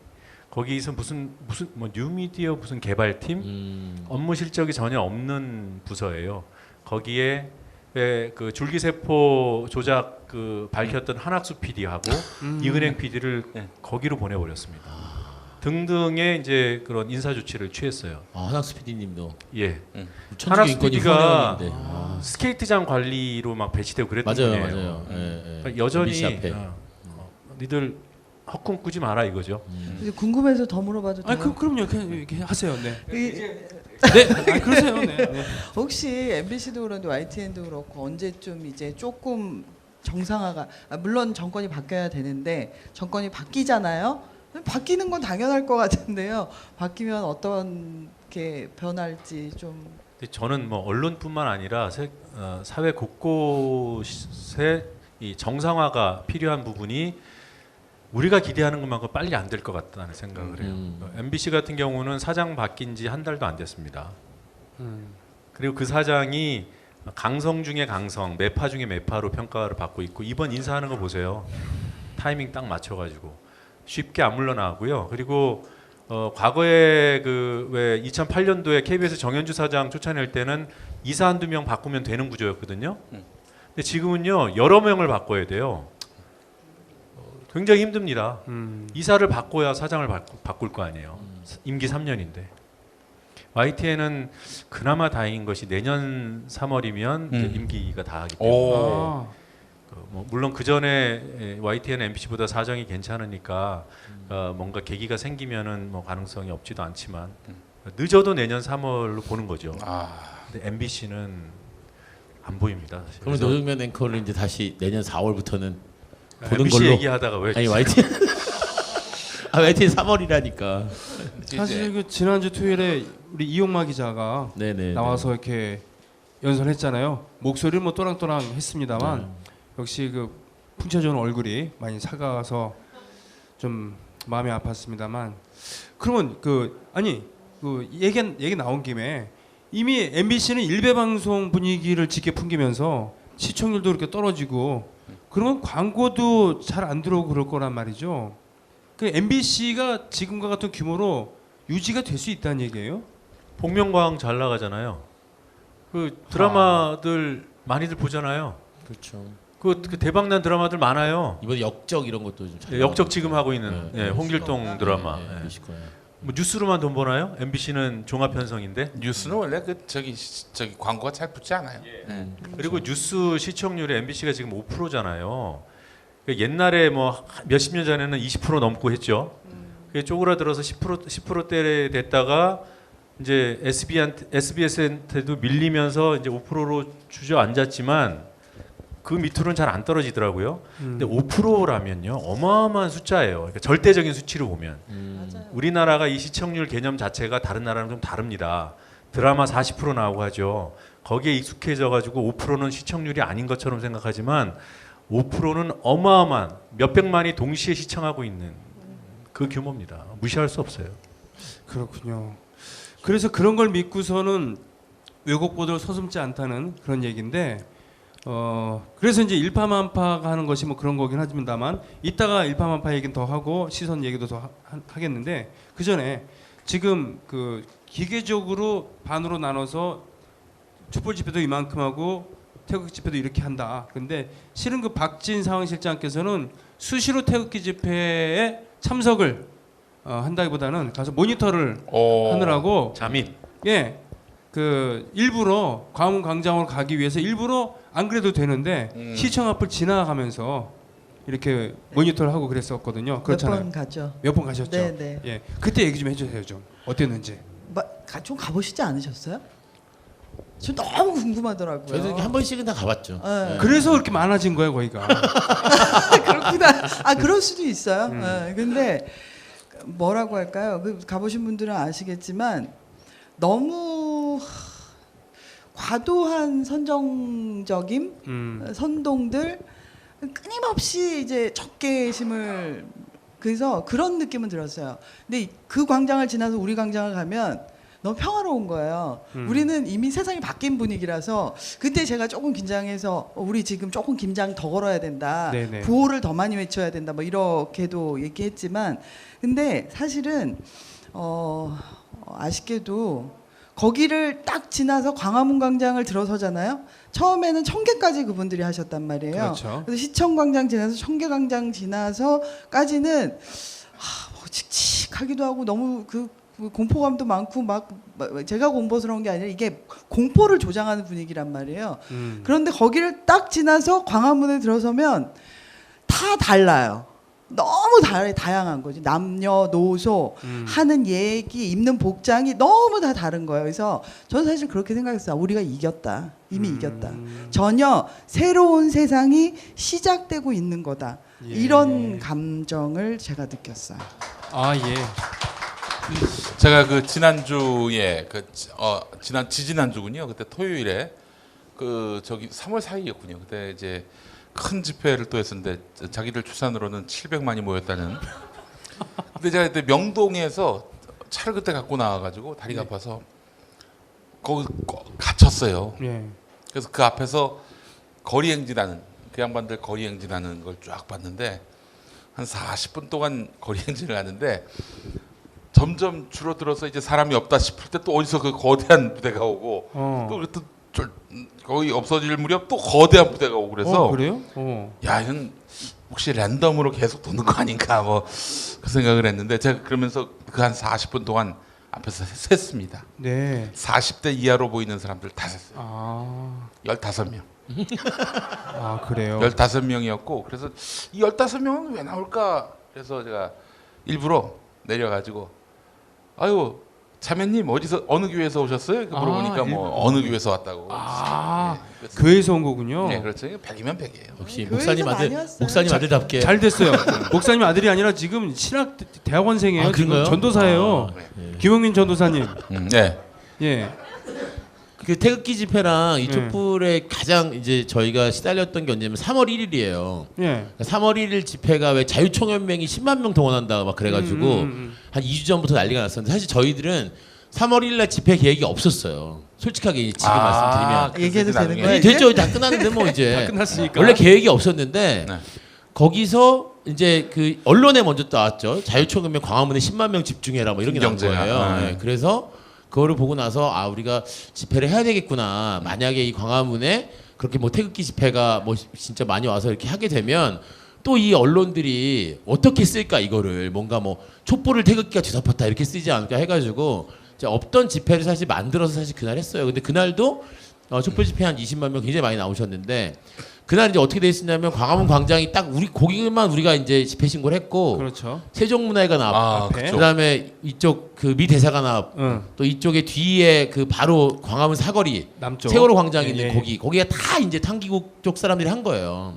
[SPEAKER 4] 거기서 무슨 뭐 뉴미디어 무슨 개발팀 업무 실적이 전혀 없는 부서예요. 거기에 그 줄기세포 조작 그 밝혔던 한학수 PD하고 이은행 PD를 거기로 보내버렸습니다. 등등의 이제 그런 인사 조치를 취했어요.
[SPEAKER 2] 아, 한학수 PD님도.
[SPEAKER 4] 예.
[SPEAKER 2] 천주교
[SPEAKER 4] 한학수
[SPEAKER 2] 인권이
[SPEAKER 4] PD가
[SPEAKER 2] 후원회원인데.
[SPEAKER 4] 스케이트장 관리로 막 배치되고 그랬던
[SPEAKER 2] 맞아요,
[SPEAKER 4] 분이에요.
[SPEAKER 2] 맞아요. 예, 예.
[SPEAKER 4] 그러니까 여전히
[SPEAKER 2] MBC 앞에.
[SPEAKER 4] 니들 헛꿈 꾸지 마라 이거죠.
[SPEAKER 3] 이제 궁금해서 더 물어봐도 돼요?
[SPEAKER 1] 그럼요. 그냥 이렇게 하세요. 네.
[SPEAKER 3] 이-
[SPEAKER 1] 그러세요. 네.
[SPEAKER 3] 혹시 MBC도 그런데 YTN도 그렇고 언제쯤 이제 조금 정상화가 물론 정권이 바뀌어야 되는데 정권이 바뀌잖아요. 바뀌는 건 당연할 것 같은데요. 바뀌면 어떤 게 변할지 좀.
[SPEAKER 4] 근데 저는 뭐 언론뿐만 아니라 사회 곳곳에 이 정상화가 필요한 부분이 우리가 기대하는 것만큼 빨리 안 될 것 같다는 생각을 해요. MBC 같은 경우는 사장 바뀐 지 한 달도 안 됐습니다. 그리고 그 사장이 강성 중에 강성, 매파 중에 매파로 평가를 받고 있고 이번 인사하는 거 보세요. 타이밍 딱 맞춰가지고 쉽게 안 물러나고요. 그리고 과거에 그 왜 2008년도에 KBS 정현주 사장 쫓아낼 때는 이사 한두 명 바꾸면 되는 구조였거든요. 근데 지금은요 여러 명을 바꿔야 돼요. 굉장히 힘듭니다. 이사를 바꿔야 사장을 바꿀 거 아니에요. 임기 3년인데. YTN은 그나마 다행인 것이 내년 3월이면 임기가 다하기 때문에 뭐 물론 그 전에 YTN, MBC보다 사정이 괜찮으니까 뭔가 계기가 생기면은 뭐 가능성이 없지도 않지만 늦어도 내년 3월로 보는 거죠. 근데 MBC는 안 보입니다. 사실.
[SPEAKER 2] 그럼 노정면 앵커를 이제 다시 내년 4월부터는 보는
[SPEAKER 4] MBC
[SPEAKER 2] 걸로.
[SPEAKER 4] 얘기하다가 왜
[SPEAKER 2] 아니 YTN. 아 YTN 3월이라니까.
[SPEAKER 1] 사실 그 지난주 토요일에 우리 이용마 기자가
[SPEAKER 2] 네네.
[SPEAKER 1] 나와서 이렇게 연설했잖아요. 목소리는 뭐 또랑또랑 했습니다만 역시 그 풍채 좋은 얼굴이 많이 사가서 좀 마음이 아팠습니다만 그러면 얘기 나온 김에 이미 MBC는 일베 방송 분위기를 짙게 풍기면서 시청률도 이렇게 떨어지고 그러면 광고도 잘 안 들어오고 그럴 거란 말이죠. 그 MBC가 지금과 같은 규모로 유지가 될 수 있다는 얘기예요?
[SPEAKER 4] 복면가왕 잘 나가잖아요. 그 드라마들 많이들 보잖아요.
[SPEAKER 2] 그렇죠.
[SPEAKER 4] 그 대박난 드라마들 많아요.
[SPEAKER 2] 이번에 역적 이런 것도 좀 잘.
[SPEAKER 4] 역적 지금 하고 있는
[SPEAKER 2] 네,
[SPEAKER 4] 홍길동 드라마. 예.
[SPEAKER 2] MBC 거야.
[SPEAKER 4] 뭐 뉴스로만 돈 버나요? MBC는 종합 편성인데.
[SPEAKER 5] 뉴스는 원래 그 저기 광고가 잘 붙지 않아요.
[SPEAKER 4] 그리고 뉴스 시청률이 MBC가 지금 5%잖아요. 옛날에 뭐 몇십 년 전에는 20% 넘고 했죠. 그게 쪼그라들어서 10%대 됐다가 이제 SBS한테도 밀리면서 이제 5%로 주저앉았지만 그 밑으로는 잘 안 떨어지더라고요. 근데 5%라면요 어마어마한 숫자예요. 그러니까 절대적인 수치로 보면 우리나라가 이 시청률 개념 자체가 다른 나라랑 좀 다릅니다. 드라마 40% 나오고 하죠. 거기에 익숙해져가지고 5%는 시청률이 아닌 것처럼 생각하지만 5%는 어마어마한 몇백만이 동시에 시청하고 있는 그 규모입니다. 무시할 수 없어요.
[SPEAKER 1] 그렇군요. 그래서 그런 걸 믿고서는 왜곡 보도를 서슴지 않다는 그런 얘기인데 그래서 이제 일파만파가 하는 것이 뭐 그런 거긴 하지만 이따가 일파만파 얘기는 더 하고 시선 얘기도 더 하겠는데 그 전에 지금 그 기계적으로 반으로 나눠서 촛불 집회도 이만큼 하고 태극기 집회도 이렇게 한다. 근데 실은 그 박진 상황실장께서는 수시로 태극기 집회에 참석을 한다기보다는 가서 모니터를 하느라고
[SPEAKER 4] 잠입.
[SPEAKER 1] 예, 그 일부러 광화문 광장으로 가기 위해서 일부러 안 그래도 되는데 시청 앞을 지나가면서 이렇게 모니터를 하고 그랬었거든요.
[SPEAKER 3] 몇
[SPEAKER 1] 그렇잖아요.
[SPEAKER 3] 번 가죠.
[SPEAKER 1] 몇 번 가셨죠?
[SPEAKER 3] 네.
[SPEAKER 1] 예, 그때 얘기 좀 해주세요. 좀 어땠는지.
[SPEAKER 3] 좀 가보시지 않으셨어요? 저 너무 궁금하더라고요.
[SPEAKER 2] 저희도 이렇게 한 번씩은 다 가봤죠.
[SPEAKER 3] 네.
[SPEAKER 1] 그래서 그렇게 많아진 거예요, 거기가.
[SPEAKER 3] 그렇구나. 그럴 수도 있어요. 근데 뭐라고 할까요? 가보신 분들은 아시겠지만 너무 과도한 선정적임, 선동들 끊임없이 이제 적개심을 그래서 그런 느낌은 들었어요. 근데 그 광장을 지나서 우리 광장을 가면 너무 평화로운 거예요. 우리는 이미 세상이 바뀐 분위기라서 그때 제가 조금 긴장해서 우리 지금 조금 긴장 더 걸어야 된다.
[SPEAKER 1] 네네.
[SPEAKER 3] 구호를 더 많이 외쳐야 된다. 뭐 이렇게도 얘기했지만 근데 사실은 아쉽게도 거기를 딱 지나서 광화문 광장을 들어서잖아요. 처음에는 청계까지 그분들이 하셨단 말이에요.
[SPEAKER 1] 그렇죠.
[SPEAKER 3] 그래서 시청광장 지나서 청계광장 지나서까지는 뭐 칙칙하기도 하고 너무 그 공포감도 많고 막 제가 공포스러운 게 아니라 이게 공포를 조장하는 분위기란 말이에요. 그런데 거기를 딱 지나서 광화문에 들어서면 다 달라요. 너무 다양한 거지. 남녀노소 하는 얘기, 입는 복장이 너무 다 다른 거예요. 그래서 저는 사실 그렇게 생각했어요. 우리가 이겼다. 이미 이겼다. 전혀 새로운 세상이 시작되고 있는 거다.
[SPEAKER 1] 예.
[SPEAKER 3] 이런 감정을 제가 느꼈어요.
[SPEAKER 1] 아 예.
[SPEAKER 5] 제가 그 지난주에 지지난주군요. 그때 토요일에 그 저기 3월 4일이었군요. 그때 이제 큰 집회를 또 했었는데 자기들 추산으로는 700만이 모였다는. 근데 제가 그때 명동에서 차를 그때 갖고 나와가지고 다리가 아파서 거기 갇혔어요.
[SPEAKER 1] 예.
[SPEAKER 5] 그래서 그 앞에서 거리 행진하는 그 양반들 거리 행진하는 걸 쫙 봤는데 한 40분 동안 거리 행진을 하는데 점점 줄어들어서 이제 사람이 없다 싶을 때 또 어디서 그 거대한 부대가 오고 또 거의 없어질 무렵 또 거대한 부대가 오고 그래서
[SPEAKER 1] 그래요?
[SPEAKER 5] 야 이건 혹시 랜덤으로 계속 도는 거 아닌가 뭐 그 생각을 했는데 제가 그러면서 그 한 40분 동안 앞에서 셌습니다.
[SPEAKER 1] 네.
[SPEAKER 5] 40대 이하로 보이는 사람들 다 셌어요.
[SPEAKER 1] 아,
[SPEAKER 5] 15명.
[SPEAKER 1] 아 그래요.
[SPEAKER 5] 15명이었고 그래서 이 15명은 왜 나올까? 그래서 제가 일부러 내려가지고 아유 자매님 어디서 어느 교회에서 오셨어요? 물어보니까 뭐
[SPEAKER 1] 일부러.
[SPEAKER 5] 어느 교회에서 왔다고.
[SPEAKER 1] 아,
[SPEAKER 5] 네,
[SPEAKER 1] 교회에서 온 거군요.
[SPEAKER 5] 네, 그렇죠. 100이면 100이에요.
[SPEAKER 2] 역시
[SPEAKER 3] 교회에서
[SPEAKER 2] 목사님
[SPEAKER 3] 많이
[SPEAKER 2] 아들
[SPEAKER 3] 왔어요.
[SPEAKER 2] 목사님 아들답게
[SPEAKER 1] 잘 됐어요. 목사님 아들이 아니라 지금 신학 대학원생이에요.
[SPEAKER 2] 아,
[SPEAKER 1] 지금
[SPEAKER 2] 그런가요?
[SPEAKER 1] 전도사예요.
[SPEAKER 5] 네.
[SPEAKER 1] 김용민 전도사님.
[SPEAKER 5] 네.
[SPEAKER 1] 예.
[SPEAKER 2] 그 태극기 집회랑 이 촛불에 가장 이제 저희가 시달렸던 게 언제냐면 3월 1일이에요.
[SPEAKER 1] 예.
[SPEAKER 2] 3월 1일 집회가 왜 자유총연맹이 10만 명 동원한다 막 그래가지고 한 2주 전부터 난리가 났었는데 사실 저희들은 3월 1일 날 집회 계획이 없었어요. 솔직하게 지금 말씀드리면
[SPEAKER 3] 얘기해도 되는
[SPEAKER 5] 나중에.
[SPEAKER 3] 거야?
[SPEAKER 2] 이제 됐죠. 다 끝났는데 뭐 이제
[SPEAKER 1] 다 끝났으니까.
[SPEAKER 2] 원래 계획이 없었는데
[SPEAKER 5] 네.
[SPEAKER 2] 거기서 이제 그 언론에 먼저 나왔죠. 자유총연맹 광화문에 10만 명 집중해라 뭐 이런 게 나온
[SPEAKER 5] 김경재가.
[SPEAKER 2] 거예요.
[SPEAKER 5] 네.
[SPEAKER 2] 네, 그래서 그거를 보고 나서 아 우리가 집회를 해야 되겠구나. 만약에 이 광화문에 그렇게 뭐 태극기 집회가 뭐 진짜 많이 와서 이렇게 하게 되면 또 이 언론들이 어떻게 쓸까 이거를 뭔가 뭐 촛불을 태극기가 뒤덮었다 이렇게 쓰지 않을까 해가지고 이제 없던 집회를 사실 만들어서 사실 그날 했어요. 근데 그날도 촛불 집회 한 20만 명 굉장히 많이 나오셨는데 그날 이제 어떻게 돼 있었냐면 광화문 광장이 딱 우리 거기만 우리가 이제 집회 신고를 했고
[SPEAKER 1] 그렇죠.
[SPEAKER 2] 세종문화회관 앞
[SPEAKER 5] 아,
[SPEAKER 1] 앞에.
[SPEAKER 5] 그쪽.
[SPEAKER 2] 그다음에 이쪽 그 미 대사관 앞
[SPEAKER 1] 응.
[SPEAKER 2] 또 이쪽에 뒤에 그 바로 광화문 사거리
[SPEAKER 1] 남쪽.
[SPEAKER 2] 세월호 광장
[SPEAKER 1] 예,
[SPEAKER 2] 있는
[SPEAKER 1] 예.
[SPEAKER 2] 거기가 다 이제 탄기국 쪽 사람들이 한 거예요.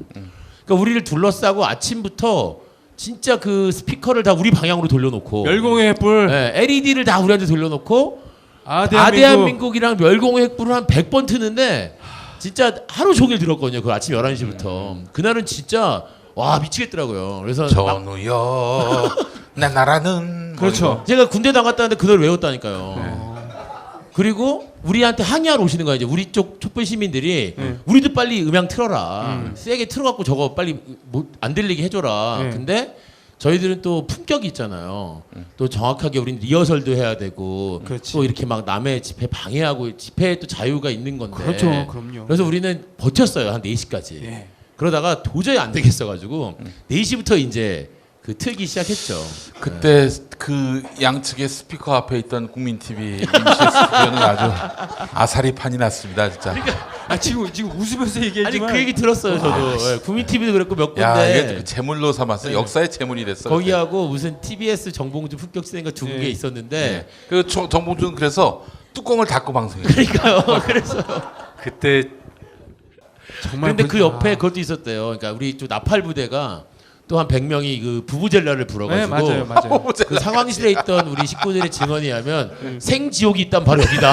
[SPEAKER 2] 그러니까 우리를 둘러싸고 아침부터 진짜 그 스피커를 다 우리 방향으로 돌려놓고
[SPEAKER 1] 열공의 횃불.
[SPEAKER 2] 네, LED를 다 우리한테 돌려놓고
[SPEAKER 1] 아대한민국.
[SPEAKER 2] 아대한민국이랑 멸공의 횃불을 한 100번 트는데 진짜 하루 종일 들었거든요. 그 아침 11시부터. 그날은 진짜 와 미치겠더라고요. 그래서 막
[SPEAKER 5] 전우여 내 나라는
[SPEAKER 1] 그렇죠.
[SPEAKER 2] 제가 군대 나갔다는데 그걸 외웠다니까요. 그리고 우리한테 항의하러 오시는 거예요. 이제 우리 쪽 촛불 시민들이 우리도 빨리 음향 틀어라. 세게 틀어갖고 저거 빨리 뭐 안 들리게 해줘라. 근데 저희들은 또 품격이 있잖아요. 또 정확하게 우리는 리허설도 해야 되고
[SPEAKER 1] 그렇지.
[SPEAKER 2] 또 이렇게 막 남의 집회 방해하고 집회에 또 자유가 있는 건데.
[SPEAKER 1] 그렇죠. 그럼요.
[SPEAKER 2] 그래서 우리는 버텼어요. 한 4시까지.
[SPEAKER 1] 예.
[SPEAKER 2] 그러다가 도저히 안 되겠어가지고 4시부터 이제 그 틀기 시작했죠.
[SPEAKER 5] 그때 그 양측의 스피커 앞에 있던 국민 TV 임시 스튜디오는 아주 아사리판이 났습니다, 진짜.
[SPEAKER 1] 아 지금 웃으면서
[SPEAKER 2] 아니
[SPEAKER 1] 얘기했지만
[SPEAKER 2] 그 얘기 들었어요 저도. 예, 구민 TV도 그랬고 몇
[SPEAKER 5] 야,
[SPEAKER 2] 군데.
[SPEAKER 5] 이게 제물로 삼았어. 역사의 제물이 됐어.
[SPEAKER 2] 거기하고 무슨 TBS 정봉주 품격시대인가 두
[SPEAKER 1] 네.
[SPEAKER 2] 개 있었는데
[SPEAKER 5] 그 정봉준 그래서 뚜껑을 닫고 방송했어요.
[SPEAKER 2] 그러니까요. 그래서
[SPEAKER 1] 그때 정말
[SPEAKER 2] 근데 그 옆에 그것도 있었대요. 그러니까 우리 쪽 나팔 부대가 또 한 100명이 그 부부젤라를 불어가지고
[SPEAKER 1] 네, 맞아요.
[SPEAKER 2] 그 상황실에 있던 우리 식구들의 증언이 하면 생지옥이 있단 바로 여기다.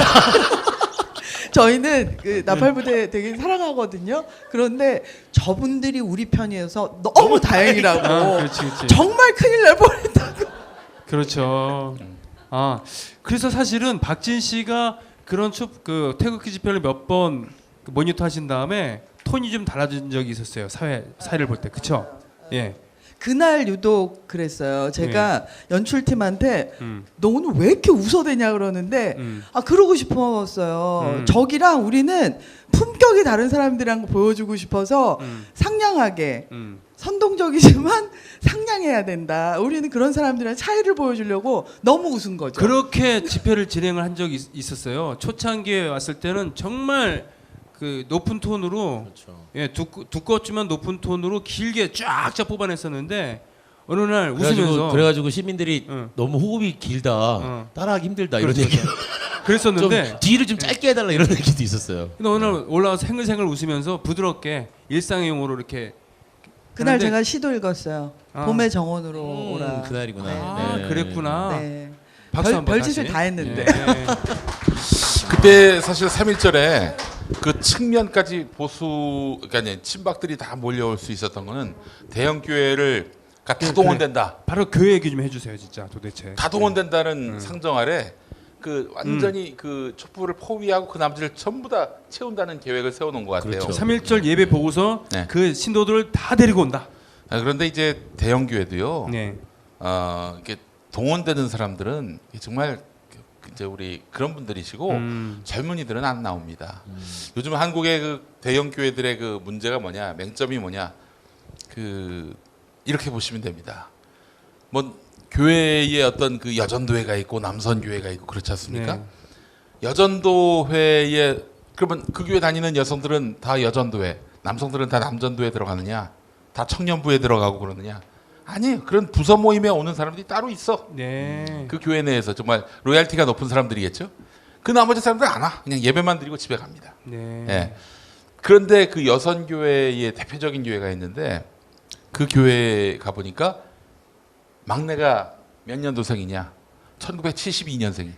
[SPEAKER 3] 저희는 그 나팔부대 되게 사랑하거든요. 그런데 저분들이 우리 편이어서 너무 다행이라고.
[SPEAKER 1] 그렇지.
[SPEAKER 3] 정말 큰일 날 뻔했다고.
[SPEAKER 1] 그렇죠. 아, 그래서 사실은 박진 씨가 그런 그 태극기 집회를 몇 번 모니터 하신 다음에 톤이 좀 달라진 적이 있었어요. 사회를 볼 때. 그렇죠? 예.
[SPEAKER 3] 그날 유독 그랬어요. 제가 연출팀한테
[SPEAKER 1] 음.
[SPEAKER 3] 너 오늘 왜 이렇게 웃어대냐 그러는데 아 그러고 싶었어요. 저기랑 우리는 품격이 다른 사람들이랑 거 보여주고 싶어서 상냥하게 선동적이지만 상냥해야 된다. 우리는 그런 사람들이랑 차이를 보여주려고 너무 웃은 거죠.
[SPEAKER 1] 그렇게 집회를 진행을 한 적이 있었어요. 초창기에 왔을 때는 정말 그 높은 톤으로
[SPEAKER 2] 그렇죠.
[SPEAKER 1] 예, 두껍지만 높은 톤으로 길게 쫙쫙 뽑아냈었는데 어느 날 웃으면서
[SPEAKER 2] 그래가지고 시민들이
[SPEAKER 1] 응.
[SPEAKER 2] 너무 호흡이 길다,
[SPEAKER 1] 응.
[SPEAKER 2] 따라하기 힘들다
[SPEAKER 1] 그렇죠.
[SPEAKER 2] 이런 얘기.
[SPEAKER 1] 그랬었는데
[SPEAKER 2] 좀 뒤를 좀 짧게 해달라 이런 얘기도 있었어요.
[SPEAKER 1] 근데 어느 날 올라와서 생글생글 웃으면서 부드럽게 일상용으로 이렇게
[SPEAKER 3] 그날
[SPEAKER 1] 하는데
[SPEAKER 3] 제가 시도 읽었어요.
[SPEAKER 1] 아.
[SPEAKER 3] 봄의 정원으로 오라.
[SPEAKER 2] 그날이구나.
[SPEAKER 1] 아,
[SPEAKER 2] 네.
[SPEAKER 1] 그랬구나.
[SPEAKER 3] 네.
[SPEAKER 1] 박수 한번
[SPEAKER 3] 별짓을
[SPEAKER 1] 다시.
[SPEAKER 3] 다 했는데.
[SPEAKER 1] 네.
[SPEAKER 5] 그때 사실 3.1절에 그 측면까지 보수 그러니까 친박들이 다 몰려올 수 있었던 거는 대형 교회를 다 동원된다.
[SPEAKER 1] 바로 교회 얘기 좀 해주세요, 진짜 도대체.
[SPEAKER 5] 다 동원된다는 상정 아래 그 완전히 그 촛불을 포위하고 그 나머지를 전부 다 채운다는 계획을 세워놓은 것 같아요.
[SPEAKER 2] 그렇죠.
[SPEAKER 1] 3.1절 예배 보고서
[SPEAKER 5] 네.
[SPEAKER 1] 그 신도들을 다 데리고 온다.
[SPEAKER 5] 그런데 이제 대형 교회도요.
[SPEAKER 1] 네.
[SPEAKER 5] 이렇게 동원되는 사람들은 정말 이제 우리 그런 분들이시고 젊은이들은 안 나옵니다. 요즘 한국의 그 대형 교회들의 그 문제가 뭐냐, 맹점이 뭐냐, 그 이렇게 보시면 됩니다. 뭐 교회에 어떤 그 여전도회가 있고 남선교회가 있고 그렇지 않습니까?
[SPEAKER 1] 네.
[SPEAKER 5] 여전도회에 그러면 그 교회 다니는 여성들은 다 여전도회, 남성들은 다 남전도회 들어가느냐, 다 청년부에 들어가고 그러느냐? 아니에요. 그런 부서 모임에 오는 사람들이 따로 있어.
[SPEAKER 1] 네.
[SPEAKER 5] 그 교회 내에서 정말 로얄티가 높은 사람들이겠죠. 그 나머지 사람들 안 와. 그냥 예배만 드리고 집에 갑니다.
[SPEAKER 1] 네.
[SPEAKER 5] 예. 그런데 그 여선교회의 대표적인 교회가 있는데 그 교회에 가보니까 막내가 몇 년도생이냐? 1972년생이.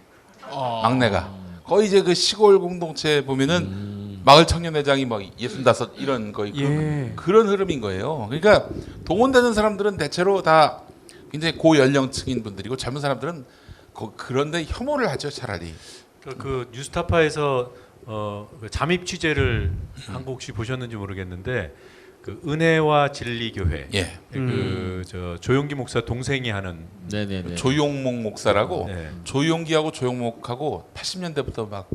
[SPEAKER 5] 막내가. 거의 이제 그 시골 공동체 보면은 마을 청년회장이 막 65 이런 거 있고
[SPEAKER 1] 예.
[SPEAKER 5] 그런 흐름인 거예요. 그러니까 동원되는 사람들은 대체로 다 굉장히 고연령층인 분들이고 젊은 사람들은 그런데 혐오를 하죠 차라리.
[SPEAKER 4] 그 뉴스타파에서 그 잠입 취재를 한 거 혹시 보셨는지 모르겠는데 그 은혜와 진리 교회
[SPEAKER 5] 예.
[SPEAKER 4] 그저 조용기 목사 동생이 하는
[SPEAKER 2] 네네네.
[SPEAKER 5] 조용목 목사라고
[SPEAKER 4] 네.
[SPEAKER 5] 조용기하고 조용목하고 80년대부터 막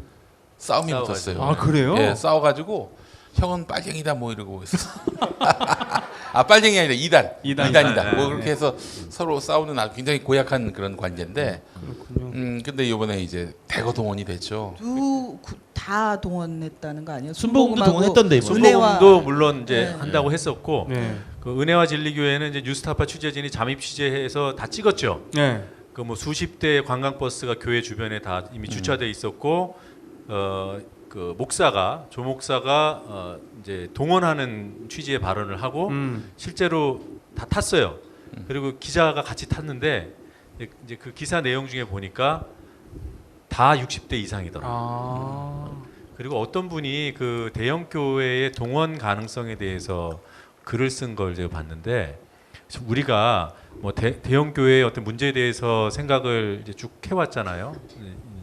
[SPEAKER 5] 싸움이
[SPEAKER 4] 싸워가지고.
[SPEAKER 5] 붙었어요.
[SPEAKER 1] 아, 그래요?
[SPEAKER 5] 예, 싸워가지고 형은 빨갱이다 뭐 이러고 있어. 아 빨갱이 아니라 이단이다.
[SPEAKER 1] 네.
[SPEAKER 5] 뭐 그렇게 해서 서로 싸우는 아주 굉장히 고약한 그런 관계인데.
[SPEAKER 1] 그렇군요.
[SPEAKER 5] 근데 이번에 이제 대거 동원이 됐죠.
[SPEAKER 3] 다 동원했다는 거 아니에요?
[SPEAKER 2] 순복음도 동원했던데 이번에.
[SPEAKER 4] 순복음도 물론 이제
[SPEAKER 3] 네.
[SPEAKER 4] 한다고 했었고
[SPEAKER 1] 네.
[SPEAKER 4] 그 은혜와 진리 교회는 이제 뉴스타파 취재진이 잠입 취재해서 다 찍었죠.
[SPEAKER 1] 네.
[SPEAKER 4] 그 뭐 수십 대 관광버스가 교회 주변에 다 이미 주차돼 있었고 그 목사가 조 목사가 이제 동원하는 취지의 발언을 하고 실제로 다 탔어요. 그리고 기자가 같이 탔는데 이제 그 기사 내용 중에 보니까 다 60대 이상이더라고요.
[SPEAKER 1] 아.
[SPEAKER 4] 그리고 어떤 분이 그 대형 교회의 동원 가능성에 대해서 글을 쓴 걸 제가 봤는데 우리가 뭐 대형 교회의 어떤 문제에 대해서 생각을 이제 쭉 해왔잖아요.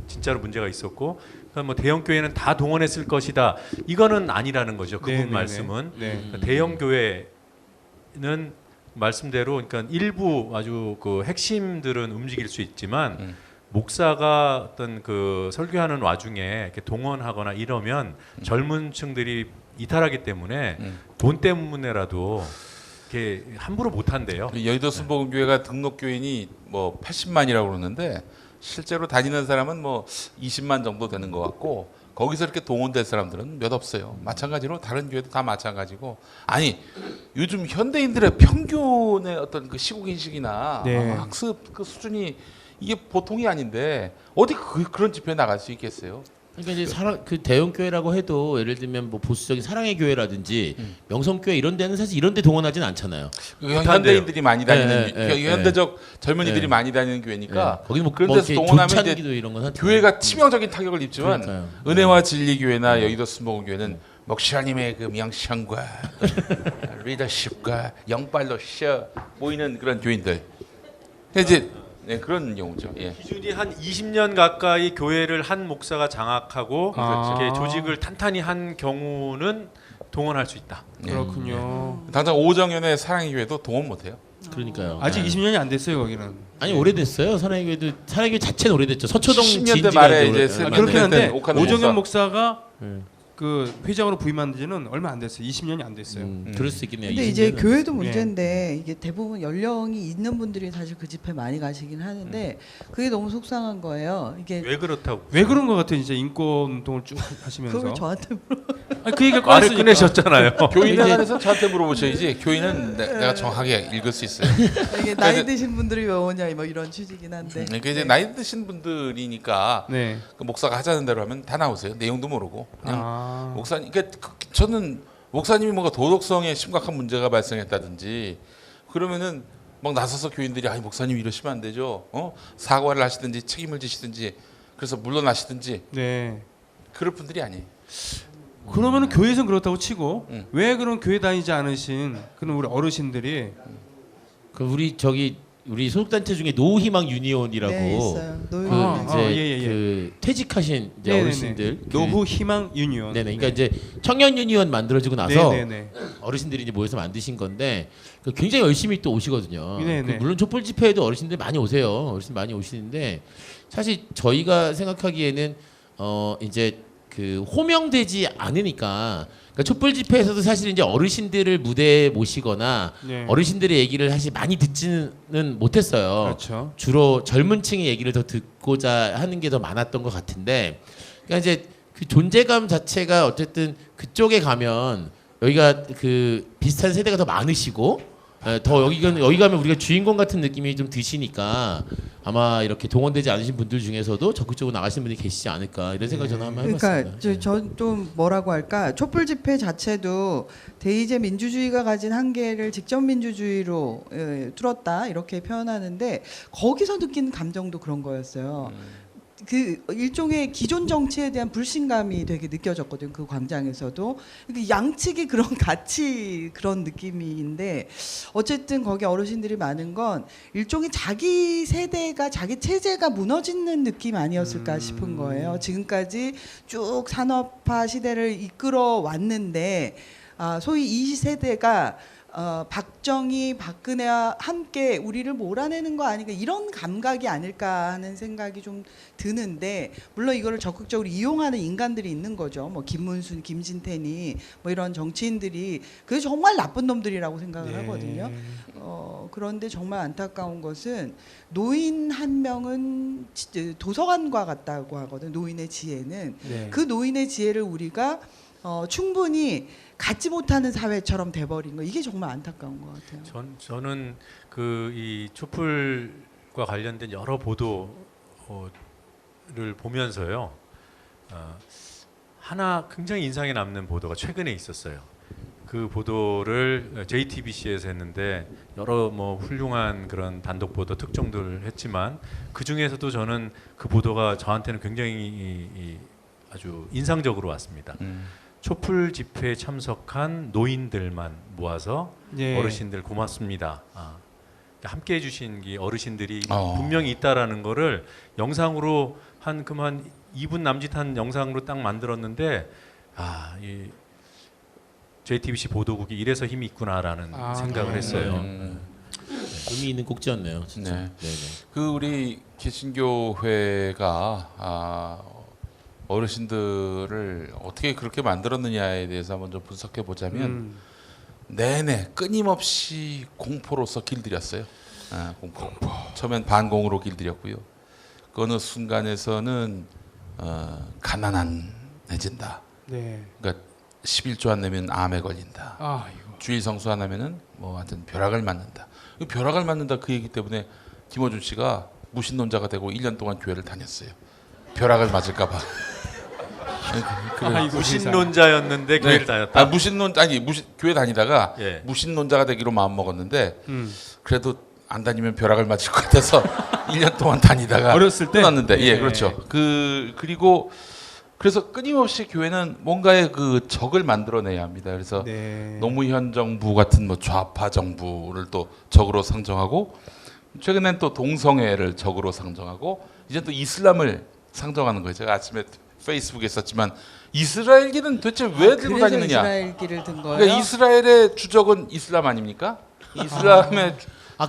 [SPEAKER 4] 진짜로 문제가 있었고, 그러니까 뭐 대형 교회는 다 동원했을 것이다. 이거는 아니라는 거죠. 그분
[SPEAKER 1] 네네네.
[SPEAKER 4] 말씀은
[SPEAKER 1] 네.
[SPEAKER 4] 그러니까 대형 교회는 말씀대로 그러니까 일부 아주 그 핵심들은 움직일 수 있지만 목사가 어떤 그 설교하는 와중에 이렇게 동원하거나 이러면 젊은 층들이 이탈하기 때문에 돈 때문에라도 이렇게 함부로 못 한대요.
[SPEAKER 5] 여의도 순복음교회가 등록 교인이 뭐 80만이라고 그러는데 실제로 다니는 사람은 뭐 20만 정도 되는 것 같고 거기서 이렇게 동원될 사람들은 몇 없어요. 마찬가지로 다른 교회도 다 마찬가지고 아니 요즘 현대인들의 평균의 어떤 그 시국 인식이나
[SPEAKER 1] 네.
[SPEAKER 5] 학습 그 수준이 이게 보통이 아닌데 어디 그런 집회에 나갈 수 있겠어요?
[SPEAKER 2] 그러니까 이제 그 대형 교회라고 해도 예를 들면 뭐 보수적인 사랑의 교회라든지 명성교회 이런 데는 사실 이런 데 동원하진 않잖아요.
[SPEAKER 5] 현대인들이 많이 다니는
[SPEAKER 2] 네,
[SPEAKER 5] 현대적 젊은이들이
[SPEAKER 2] 네.
[SPEAKER 5] 많이 다니는 교회니까
[SPEAKER 2] 거기 뭐
[SPEAKER 5] 그런
[SPEAKER 2] 뭐
[SPEAKER 5] 데서
[SPEAKER 2] 이렇게
[SPEAKER 5] 동원하면
[SPEAKER 2] 조찬기도
[SPEAKER 5] 이제
[SPEAKER 2] 이런 건 하죠.
[SPEAKER 5] 교회가 치명적인 타격을 입지만
[SPEAKER 2] 그러니까요.
[SPEAKER 5] 은혜와 진리 교회나 여의도 순복음교회는 목사님의 그 명성과 리더십과 영빨로 셔 보이는 그런 교인들. 이제 네, 그런 경우죠. 예.
[SPEAKER 4] 기준이 한 20년 가까이 교회를 한 목사가 장악하고
[SPEAKER 1] 아.
[SPEAKER 4] 이렇게 조직을 탄탄히 한 경우는 동원할 수 있다.
[SPEAKER 1] 그렇군요.
[SPEAKER 5] 당장 오정연의 사랑의 교회도 동원 못해요.
[SPEAKER 2] 그러니까요.
[SPEAKER 1] 아직
[SPEAKER 2] 네.
[SPEAKER 1] 20년이 안 됐어요 거기는.
[SPEAKER 2] 아니 오래됐어요. 사랑의 교회 자체는 오래됐죠. 서초동
[SPEAKER 5] 10년대
[SPEAKER 2] 지은
[SPEAKER 5] 말에
[SPEAKER 2] 지가
[SPEAKER 5] 이제
[SPEAKER 2] 오래-
[SPEAKER 5] 세-
[SPEAKER 2] 맞네.
[SPEAKER 1] 그렇긴 한데
[SPEAKER 5] 옥하는
[SPEAKER 1] 오정현 목사가
[SPEAKER 2] 네.
[SPEAKER 1] 그 회장으로 부임한 지는 얼마 안 됐어요. 20년이 안 됐어요.
[SPEAKER 2] 그럴 수 있겠네요.
[SPEAKER 3] 근데 이제
[SPEAKER 2] 20년은.
[SPEAKER 3] 교회도 문제인데 이게 대부분 연령이 있는 분들이 사실 그 집회 많이 가시긴 하는데 그게 너무 속상한 거예요. 이게
[SPEAKER 4] 왜 그렇다고?
[SPEAKER 1] 왜 그런 것 같아요? 진짜 인권 운동을 쭉 하시면서.
[SPEAKER 3] 그걸 저한테
[SPEAKER 1] 아니, 그 얘기가
[SPEAKER 4] 말을
[SPEAKER 1] 꺼냈으니까.
[SPEAKER 4] 꺼내셨잖아요.
[SPEAKER 5] 교인에 관해서 저한테 물어보셔야지. 교인은 내가 정확하게 읽을 수 있어요.
[SPEAKER 3] 이게 나이 드신 분들이 왜 오냐 뭐 이런 취지긴 한데.
[SPEAKER 5] 그러니까 이제 나이 드신 분들이니까
[SPEAKER 1] 네.
[SPEAKER 5] 그 목사가 하자는 대로 하면 다 나오세요. 내용도 모르고 그냥
[SPEAKER 1] 아.
[SPEAKER 5] 목사님. 그러니까 저는 목사님이 뭔가 도덕성에 심각한 문제가 발생했다든지 그러면은 막 나서서 교인들이 아니 목사님 이러시면 안 되죠. 사과를 하시든지 책임을 지시든지 그래서 물러나시든지
[SPEAKER 1] 네.
[SPEAKER 5] 그럴 분들이 아니에요.
[SPEAKER 1] 그러면은 교회에서는 그렇다고 치고
[SPEAKER 5] 음.
[SPEAKER 1] 왜 그런 교회 다니지 않으신 그런 우리 어르신들이
[SPEAKER 2] 그 우리 소속단체 중에 노후희망 유니온이라고
[SPEAKER 3] 네, 있어요.
[SPEAKER 2] 그
[SPEAKER 3] 노인.
[SPEAKER 2] 이제
[SPEAKER 1] 예.
[SPEAKER 2] 그 퇴직하신 이제
[SPEAKER 1] 네네네.
[SPEAKER 2] 어르신들 그-
[SPEAKER 1] 노후 희망 유니온.
[SPEAKER 2] 네네. 그러니까 이제 청년 유니온 만들어지고 나서
[SPEAKER 1] 네네네.
[SPEAKER 2] 어르신들이 이제 모여서 만드신 건데 그 굉장히 열심히 또 오시거든요.
[SPEAKER 1] 네네.
[SPEAKER 2] 그 물론 촛불 집회에도 어르신들 많이 오세요. 어르신 많이 오시는데 사실 저희가 생각하기에는 이제 그 호명되지 않으니까 그러니까 촛불 집회에서도 사실 이제 어르신들을 무대에 모시거나
[SPEAKER 1] 네.
[SPEAKER 2] 어르신들의 얘기를 사실 많이 듣지는 못했어요.
[SPEAKER 1] 그렇죠.
[SPEAKER 2] 주로 젊은 층의 얘기를 더 듣고자 하는 게 더 많았던 것 같은데, 그러니까 이제 그 존재감 자체가 어쨌든 그쪽에 가면 여기가 그 비슷한 세대가 더 많으시고, 더 여기 가면 우리가 주인공 같은 느낌이 좀 드시니까 아마 이렇게 동원되지 않으신 분들 중에서도 적극적으로 나가시는 분이 계시지 않을까 이런 생각 저는 한번 해봤습니다.
[SPEAKER 3] 그러니까 저 좀 뭐라고 할까 촛불 집회 자체도 대의제 민주주의가 가진 한계를 직접 민주주의로 뚫었다 이렇게 표현하는데 거기서 느끼는 감정도 그런 거였어요. 그 일종의 기존 정치에 대한 불신감이 되게 느껴졌거든요. 그 광장에서도 그 양측이 그런 같이 그런 느낌인데 어쨌든 거기 어르신들이 많은 건 일종의 자기 세대가 자기 체제가 무너지는 느낌 아니었을까 싶은 거예요. 지금까지 쭉 산업화 시대를 이끌어 왔는데 소위 이 세대가 박정희, 박근혜와 함께 우리를 몰아내는 거 아닌가 이런 감각이 아닐까 하는 생각이 좀 드는데 물론 이거를 적극적으로 이용하는 인간들이 있는 거죠. 뭐 김문순, 김진태니 뭐 이런 정치인들이 그게 정말 나쁜 놈들이라고 생각을 하거든요. 그런데 정말 안타까운 것은 노인 한 명은 도서관과 같다고 하거든요. 노인의 지혜는
[SPEAKER 1] 네.
[SPEAKER 3] 그 노인의 지혜를 우리가 충분히 갖지 못하는 사회처럼 돼버린 거 이게 정말 안타까운 것 같아요.
[SPEAKER 4] 저는 그 이 촛불과 관련된 여러 보도를 보면서요. 하나 굉장히 인상에 남는 보도가 최근에 있었어요. 그 보도를 JTBC에서 했는데 여러 뭐 훌륭한 그런 단독 보도 특종들을 했지만 그 중에서도 저는 그 보도가 저한테는 굉장히 아주 인상적으로 왔습니다. 촛불 집회에 참석한 노인들만 모아서
[SPEAKER 1] 예.
[SPEAKER 4] 어르신들 고맙습니다. 함께 해주신 이 어르신들이
[SPEAKER 5] 어.
[SPEAKER 4] 분명히 있다라는 거를 영상으로 한 2분 남짓한 영상으로 딱 만들었는데 이 JTBC 보도국이 이래서 힘이 있구나라는 생각을 했어요.
[SPEAKER 2] 의미 있는 꼭지였네요, 진짜.
[SPEAKER 5] 네.
[SPEAKER 2] 네네.
[SPEAKER 5] 그 우리 개신교회가 어르신들을 어떻게 그렇게 만들었느냐에 대해서 한번 좀 분석해 보자면 내내 끊임없이 공포로서 길들였어요. 공포. 처음엔 반공으로 길들였고요. 그 어느 순간에서는 가난해진다.
[SPEAKER 1] 네.
[SPEAKER 5] 그러니까 11조 안 내면 암에 걸린다.
[SPEAKER 1] 이거.
[SPEAKER 5] 주일 성수 안 하면은 뭐 하여튼 벼락을 맞는다. 그 벼락을 맞는다 그 얘기 때문에 김어준 씨가 무신론자가 되고 1년 동안 교회를 다녔어요. 벼락을 맞을까 봐.
[SPEAKER 1] 아이고,
[SPEAKER 4] 무신론자였는데 교회를 다녔다.
[SPEAKER 5] 교회 다니다가
[SPEAKER 4] 예.
[SPEAKER 5] 무신론자가 되기로 마음 먹었는데 그래도 안 다니면 벼락을 맞을 것 같아서 1년 동안 다니다가
[SPEAKER 1] 어렸을 때?
[SPEAKER 5] 끊었는데
[SPEAKER 1] 예.
[SPEAKER 5] 그렇죠. 그리고 그래서 끊임없이 교회는 뭔가의 그 적을 만들어내야 합니다. 그래서
[SPEAKER 1] 네.
[SPEAKER 5] 노무현 정부 같은 뭐 좌파 정부를 또 적으로 상정하고 최근엔 또 동성애를 적으로 상정하고 이제 또 이슬람을 상정하는 거예요. 제가 아침에 페이스북에 썼지만 이스라엘기는 도대체 왜 들고
[SPEAKER 3] 그래서
[SPEAKER 5] 다니느냐?
[SPEAKER 3] 이스라엘기를 든 거예요.
[SPEAKER 5] 그러니까 이스라엘의 주적은 이슬람 아닙니까? 이슬람의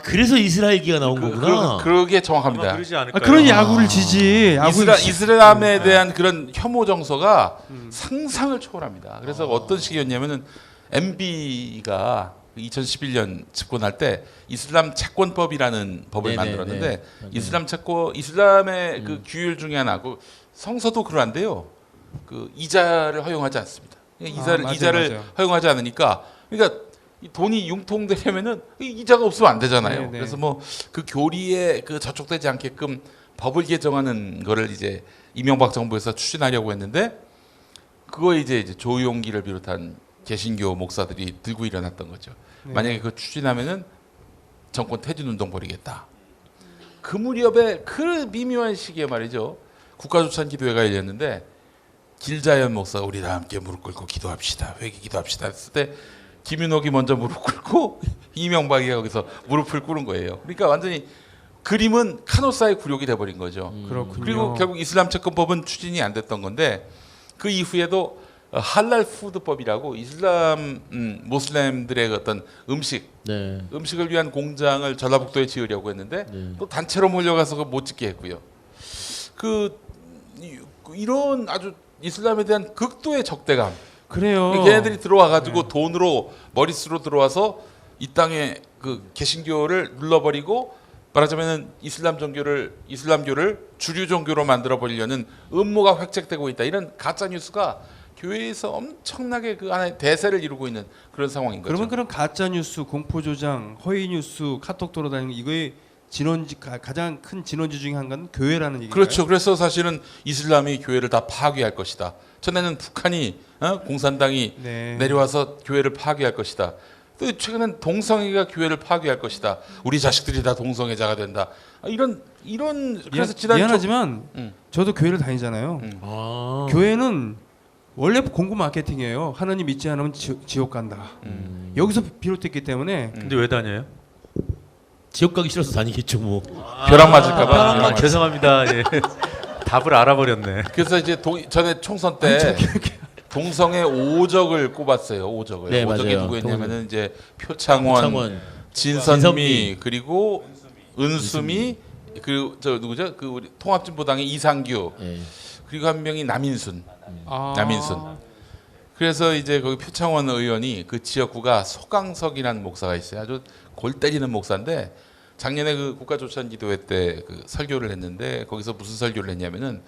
[SPEAKER 2] 그래서 이스라엘기가 나온 거구나.
[SPEAKER 5] 그러게 정확합니다.
[SPEAKER 4] 아마 그러지 않을까요?
[SPEAKER 1] 그런 야구를 지지.
[SPEAKER 5] 이슬람에 대한 그런 혐오 정서가 상상을 초월합니다. 그래서 어떤 식이었냐면은 MB가 2011년 집권할 때 이슬람 채권법이라는 법을
[SPEAKER 2] 네네네.
[SPEAKER 5] 만들었는데
[SPEAKER 2] 맞아요.
[SPEAKER 5] 이슬람의 그 규율 중에 하나, 그 성서도 그러한데요. 그 이자를 허용하지 않습니다. 이자를
[SPEAKER 1] 맞아요.
[SPEAKER 5] 허용하지 않으니까, 그러니까 이 돈이 융통되려면은 이자가 없으면 안 되잖아요.
[SPEAKER 1] 네네.
[SPEAKER 5] 그래서 뭐 그 교리에 그 저촉되지 않게끔 법을 개정하는 거를 이제 이명박 정부에서 추진하려고 했는데 그거에 이제 조용기를 비롯한 개신교 목사들이 들고 일어났던 거죠.
[SPEAKER 1] 네.
[SPEAKER 5] 만약에 그거 추진하면은 정권 퇴진 운동 벌이겠다. 그 무렵에 그 미묘한 시기에 말이죠. 국가조찬기도회가 열렸는데 길자연 목사 우리 다 함께 무릎 꿇고 기도합시다. 회개 기도합시다 했을 때 김윤옥이 먼저 무릎 꿇고 이명박이 거기서 무릎을 꿇은 거예요. 그러니까 완전히 그림은 카노사의 굴욕이 돼버린 거죠.
[SPEAKER 1] 그렇군요.
[SPEAKER 5] 그리고 결국 이슬람 채권법은 추진이 안 됐던 건데 그 이후에도 할랄 푸드법이라고 이슬람 모슬렘들의 어떤 음식을 위한 공장을 전라북도에 지으려고 했는데 또 단체로 몰려가서 그거 못 짓게 했고요. 이런 아주 이슬람에 대한 극도의 적대감.
[SPEAKER 1] 그래요.
[SPEAKER 5] 걔네들이 들어와가지고 돈으로 머릿수로 들어와서 이 땅에 그 개신교를 눌러버리고 말하자면은 이슬람교를 주류 종교로 만들어 버리려는 음모가 획책되고 있다. 이런 가짜 뉴스가 교회에서 엄청나게 그 안에 대세를 이루고 있는 그런 상황인 거죠.
[SPEAKER 1] 그러면 그런 가짜 뉴스, 공포 조장, 허위 뉴스, 카톡 돌아다니는 이거의 가장 큰 진원지 중에 한 건 교회라는 얘기인가요?
[SPEAKER 5] 그렇죠. 그래서 사실은 이슬람이 교회를 다 파괴할 것이다. 전에는 북한이 공산당이
[SPEAKER 1] 네.
[SPEAKER 5] 내려와서 교회를 파괴할 것이다. 또 최근엔 동성애가 교회를 파괴할 것이다. 우리 자식들이 다 동성애자가 된다. 이런 그래서
[SPEAKER 1] 미안하지만 저도 교회를 다니잖아요. 교회는 원래 공구 마케팅이에요. 하나님 믿지 않으면 지옥 간다. 여기서 비롯됐기 때문에.
[SPEAKER 4] 근데 왜 다녀요?
[SPEAKER 2] 지옥 가기 싫어서 다니겠죠 뭐.
[SPEAKER 5] 벼락 맞을까봐.
[SPEAKER 4] 죄송합니다. 예. 답을 알아버렸네.
[SPEAKER 5] 그래서 이제 전에 총선 때 동성애 5적을 꼽았어요. 5적을.
[SPEAKER 2] 네,
[SPEAKER 5] 5적이
[SPEAKER 2] 맞아요.
[SPEAKER 5] 누구였냐면은 이제 표창원, 진선미, 그리고 은수미, 그리고 저 누구죠? 그 우리 통합진보당의 이상규, 그리고 한 명이 남인순. 그래서 이제 거기 표창원 의원이 그 지역구가 소강석이라는 목사가 있어요. 아주 골 때리는 목사인데 작년에 그 국가조찬기도회 때 그 설교를 했는데 거기서 무슨 설교를 했냐면은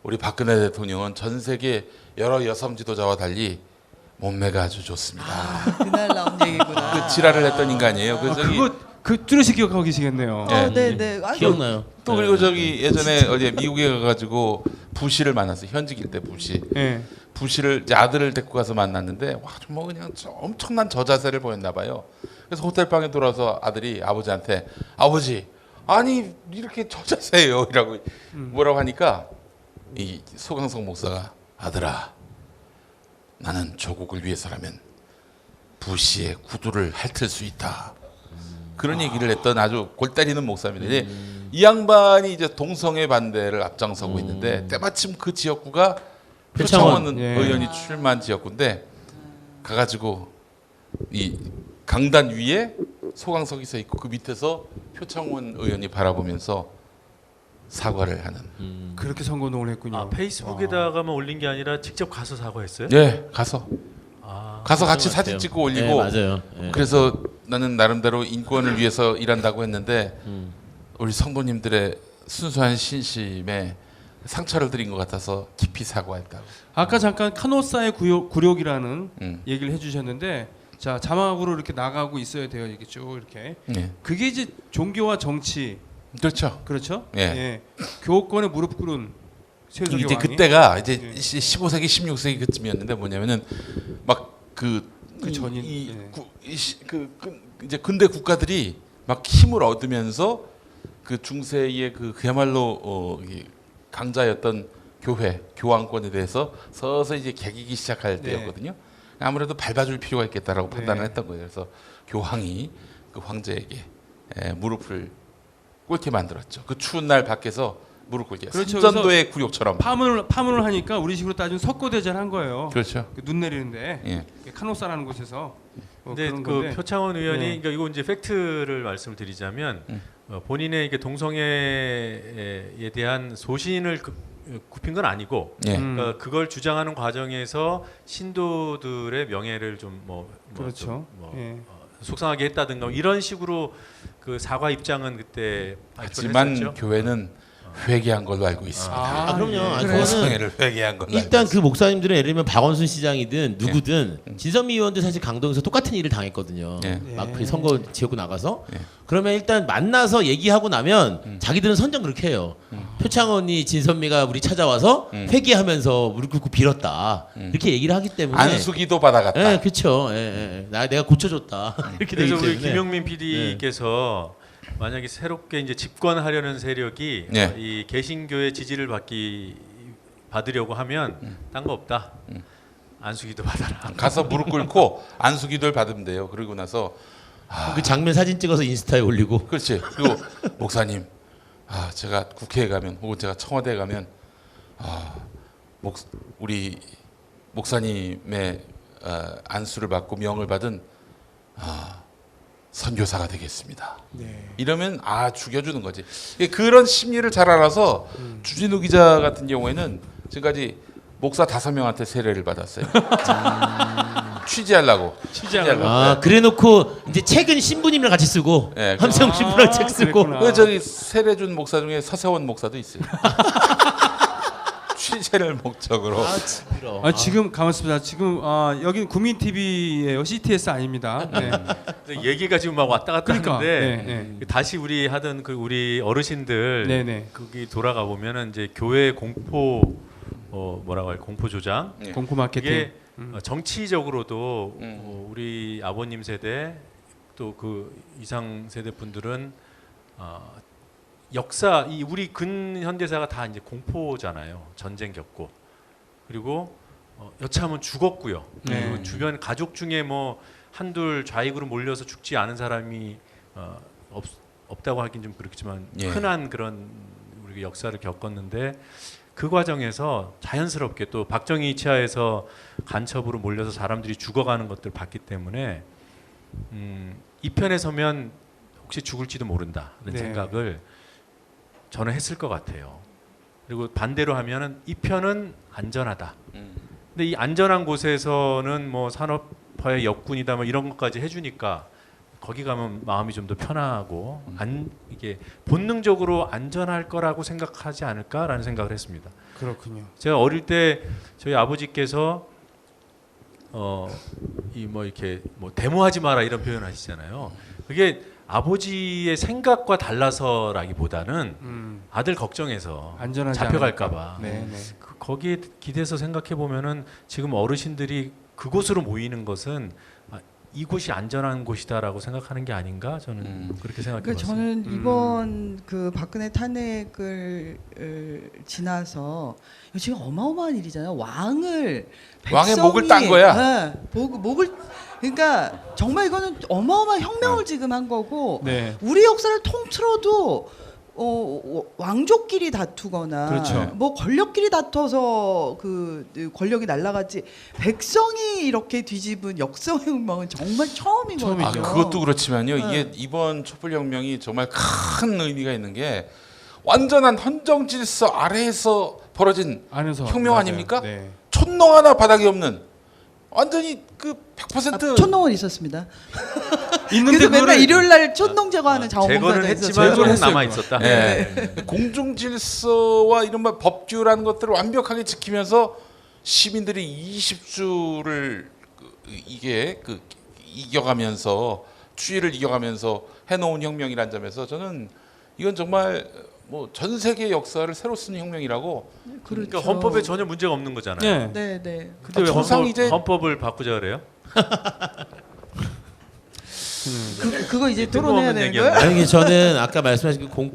[SPEAKER 5] 우리 박근혜 대통령은 전 세계 여러 여성 지도자와 달리 몸매가 아주 좋습니다.
[SPEAKER 3] 그날 나온 얘기구나.
[SPEAKER 5] 그 지랄을 했던 인간이에요.
[SPEAKER 1] 그 뚜렷이 기억하고 계시겠네요.
[SPEAKER 3] 네.
[SPEAKER 2] 기억나요.
[SPEAKER 5] 또 그리고 저기 예전에 어디 미국에 가가지고 부시를 만났어요. 현직일 때 부시.
[SPEAKER 1] 네.
[SPEAKER 5] 부시를 이제 아들을 데리고 가서 만났는데 뭐 그냥 엄청난 저자세를 보였나 봐요. 그래서 호텔 방에 들어와서 아들이 아버지한테 아버지 아니 이렇게 저자세예요 이라고 뭐라고 하니까 이 소강석 목사가 아들아 나는 조국을 위해서라면 부시의 구두를 핥을 수 있다. 그런 얘기를 했던 아주 골 때리는 목사입니다. 이제 이 양반이 이제 동성애 반대를 앞장서고 있는데 때마침 그 지역구가 표창원 의원이 출마한 지역구인데 가가지고 이 강단 위에 소강석이 서 있고 그 밑에서 표창원 의원이 바라보면서 사과를 하는.
[SPEAKER 1] 그렇게 선거운동을 했군요.
[SPEAKER 4] 페이스북에다가만 올린 게 아니라 직접 가서 사과했어요?
[SPEAKER 5] 네, 가서 같이 사진 찍고 올리고.
[SPEAKER 2] 네, 맞아요.
[SPEAKER 5] 그래서 나는 나름대로 인권을 위해서 일한다고 했는데 우리 성도님들의 순수한 신심에 상처를 드린 것 같아서 깊이 사과했다고.
[SPEAKER 1] 아까 잠깐 카노사의 굴욕이라는 얘기를 해주셨는데 자 자막으로 이렇게 나가고 있어야 돼요. 이렇게 쭉 이렇게. 그게 이제 종교와 정치.
[SPEAKER 5] 그렇죠.
[SPEAKER 1] 그렇죠.
[SPEAKER 5] 예.
[SPEAKER 1] 교권에 무릎 꿇은 세조기
[SPEAKER 5] 이제
[SPEAKER 1] 왕이?
[SPEAKER 5] 그때가 이제
[SPEAKER 1] 네.
[SPEAKER 5] 15세기 16세기 그쯤이었는데 뭐냐면은 막그
[SPEAKER 1] 그 전인,
[SPEAKER 5] 이제 근대 국가들이 막 힘을 얻으면서 그 중세의 그야말로 이 강자였던 교황권에 대해서 서서히 이제 개기기 시작할
[SPEAKER 1] 네.
[SPEAKER 5] 때였거든요. 아무래도 밟아줄 필요가 있겠다라고
[SPEAKER 1] 네.
[SPEAKER 5] 판단을 했던 거예요. 그래서 교황이 그 황제에게 무릎을 꿇게 만들었죠. 그 추운 날 밖에서 무릎 꿇게.
[SPEAKER 1] 그렇죠.
[SPEAKER 5] 선전도의 굴욕처럼.
[SPEAKER 1] 파문을 하니까 우리 식으로 따지면 석고대전 한 거예요.
[SPEAKER 5] 그렇죠.
[SPEAKER 1] 그눈 내리는데
[SPEAKER 5] 예.
[SPEAKER 1] 카노사라는 곳에서
[SPEAKER 4] 근데
[SPEAKER 1] 그런
[SPEAKER 4] 그
[SPEAKER 1] 건데.
[SPEAKER 4] 표창원 의원이
[SPEAKER 1] 네.
[SPEAKER 4] 그러니까 이거 이제 팩트를 말씀을 드리자면 본인의 이게 동성애에 대한 소신을 굽힌 건 아니고
[SPEAKER 5] 예.
[SPEAKER 4] 그러니까 그걸 주장하는 과정에서 신도들의 명예를
[SPEAKER 1] 그렇죠. 예.
[SPEAKER 4] 속상하게 했다든가 이런 식으로 그 사과 입장은 그때 발표를
[SPEAKER 5] 하지만
[SPEAKER 4] 했었죠.
[SPEAKER 5] 교회는 회개한 걸로 알고 있습니다.
[SPEAKER 2] 그럼요.
[SPEAKER 1] 예.
[SPEAKER 2] 아니,
[SPEAKER 3] 그래요?
[SPEAKER 2] 그거는
[SPEAKER 5] 동성애를 회개한 걸로.
[SPEAKER 2] 일단 그 목사님들은 예를 들면 박원순 시장이든
[SPEAKER 5] 예.
[SPEAKER 2] 누구든 진선미 의원도 사실 강동에서 똑같은 일을 당했거든요.
[SPEAKER 5] 예.
[SPEAKER 2] 막 그 선거 지역구 나가서
[SPEAKER 5] 예.
[SPEAKER 2] 그러면 일단 만나서 얘기하고 나면 자기들은 선전 그렇게 해요. 표창원이 진선미가 우리 찾아와서 회개하면서 무릎 꿇고 빌었다 이렇게 얘기를 하기 때문에
[SPEAKER 5] 안수기도 받아갔다.
[SPEAKER 2] 예, 그렇죠. 예, 예. 내가 고쳐줬다 이렇게 되기
[SPEAKER 4] 그래서 우리
[SPEAKER 2] 때문에
[SPEAKER 4] 김용민 PD께서 만약에 새롭게 이제 집권하려는 세력이
[SPEAKER 5] 네.
[SPEAKER 4] 이 개신교의 지지를 받으려고 하면 딴 거 없다. 안수기도 받아라.
[SPEAKER 5] 가서 무릎 꿇고 안수기도를 받으면 돼요. 그러고 나서
[SPEAKER 2] 그 장면 사진 찍어서 인스타에 올리고
[SPEAKER 5] 그렇지. 그리고 목사님, 제가 국회에 가면 혹은 제가 청와대에 가면 우리 목사님의 안수를 받고 명을 받은 선교사가 되겠습니다.
[SPEAKER 1] 네.
[SPEAKER 5] 이러면 죽여주는 거지. 그런 심리를 잘 알아서 주진우 기자 같은 경우에는 지금까지 목사 5명한테 세례를 받았어요. 취재하려고.
[SPEAKER 2] 그래놓고 이제 책은 신부님이랑 같이 쓰고
[SPEAKER 5] 네,
[SPEAKER 2] 함성 신부랑 책 쓰고
[SPEAKER 1] 그랬구나.
[SPEAKER 5] 저기 세례 준 목사 중에 서세원 목사도 있어요. 취재를 목적으로.
[SPEAKER 1] 지금 가만 있습니다. 지금 여기는 국민 TV예요. CTS 아닙니다. 네.
[SPEAKER 4] 근데 얘기가 지금 막 왔다 갔다
[SPEAKER 1] 그러니까,
[SPEAKER 4] 하는데
[SPEAKER 1] 네.
[SPEAKER 4] 다시 우리 하던 그 우리 어르신들
[SPEAKER 1] 네네.
[SPEAKER 4] 거기 돌아가 보면은 이제 교회 공포 뭐라고 할 공포 조장
[SPEAKER 5] 네.
[SPEAKER 1] 공포 마케팅.
[SPEAKER 4] 이게 정치적으로도
[SPEAKER 5] 음.
[SPEAKER 4] 우리 아버님 세대 또 그 이상 세대 분들은 역사 이 우리 근현대사가 다 이제 공포잖아요. 전쟁 겪고 그리고 여차하면 죽었고요.
[SPEAKER 1] 네.
[SPEAKER 4] 그리고 주변 가족 중에 뭐 한둘 좌익으로 몰려서 죽지 않은 사람이 없다고 하긴 좀 그렇지만
[SPEAKER 5] 예.
[SPEAKER 4] 흔한 그런 우리 역사를 겪었는데 그 과정에서 자연스럽게 또 박정희 치하에서 간첩으로 몰려서 사람들이 죽어가는 것들을 봤기 때문에 이 편에 서면 혹시 죽을지도 모른다는
[SPEAKER 1] 네.
[SPEAKER 4] 생각을 저는 했을 것 같아요. 그리고 반대로 하면은 이 편은 안전하다. 근데 이 안전한 곳에서는 뭐 산업화의 역군이다 뭐 이런 것까지 해주니까 거기 가면 마음이 좀 더 편하고 이게 본능적으로 안전할 거라고 생각하지 않을까라는 생각을 했습니다.
[SPEAKER 1] 그렇군요.
[SPEAKER 4] 제가 어릴 때 저희 아버지께서 이 뭐 이렇게 뭐 데모하지 마라 이런 표현 하시잖아요. 그게 아버지의 생각과 달라서라기보다는 아들 걱정해서
[SPEAKER 1] 안전하지
[SPEAKER 4] 잡혀갈까봐
[SPEAKER 1] 네, 네.
[SPEAKER 4] 거기에 기대서 생각해 보면은 지금 어르신들이 그곳으로 모이는 것은 이곳이 안전한 곳이다라고 생각하는 게 아닌가 저는 그렇게 생각해봤어요.
[SPEAKER 3] 그러니까 저는 이번 그 박근혜 탄핵을 지나서 이거 지금 어마어마한 일이잖아요. 왕의
[SPEAKER 5] 목을 딴 거야.
[SPEAKER 3] 네, 목을 그러니까 정말 이거는 어마어마한 혁명을 지금 한 거고
[SPEAKER 1] 네.
[SPEAKER 3] 우리 역사를 통틀어도 왕족끼리 다투거나
[SPEAKER 1] 그렇죠.
[SPEAKER 3] 뭐 권력끼리 다퉈서 그 권력이 날아가지 백성이 이렇게 뒤집은 역사혁명은 정말 처음이거든요.
[SPEAKER 5] 그것도 그렇지만요.
[SPEAKER 3] 네.
[SPEAKER 5] 이게 이번 촛불혁명이 정말 큰 의미가 있는 게 완전한 헌정 질서 아래에서 벌어진
[SPEAKER 1] 안에서
[SPEAKER 5] 혁명
[SPEAKER 1] 맞아요.
[SPEAKER 5] 아닙니까?
[SPEAKER 1] 네.
[SPEAKER 5] 촛농 하나 바닥이 없는 완전히 그 100%
[SPEAKER 3] 촛농은 있었습니다.
[SPEAKER 1] 있는데
[SPEAKER 3] 그래서 맨날
[SPEAKER 1] 그거를
[SPEAKER 3] 일요일 날 촛농 제거하는
[SPEAKER 4] 제거는
[SPEAKER 3] 자원봉사자
[SPEAKER 4] 했지만
[SPEAKER 5] 제거를
[SPEAKER 4] 조금
[SPEAKER 5] 했어요,
[SPEAKER 4] 남아 있었다.
[SPEAKER 5] 네. 공중 질서와 이런 법규라는 것들을 완벽하게 지키면서 시민들이 20주를 이겨가면서 추위를 이겨가면서 해놓은 혁명이란 점에서 저는 이건 정말 뭐 전 세계 역사를 새로 쓰는 혁명이라고.
[SPEAKER 3] 그렇죠.
[SPEAKER 4] 그러니까 헌법에 전혀 문제가 없는 거잖아요.
[SPEAKER 1] 네.
[SPEAKER 3] 네, 네.
[SPEAKER 4] 근데 왜
[SPEAKER 5] 통상 이제-
[SPEAKER 4] 헌법을 바꾸자 그래요?
[SPEAKER 3] 그거 이제
[SPEAKER 4] 뜬금없는
[SPEAKER 3] 토론해야 되는
[SPEAKER 4] 얘기였나요?
[SPEAKER 3] 거예요?
[SPEAKER 2] 아니 이게 저는 아까 말씀하신 그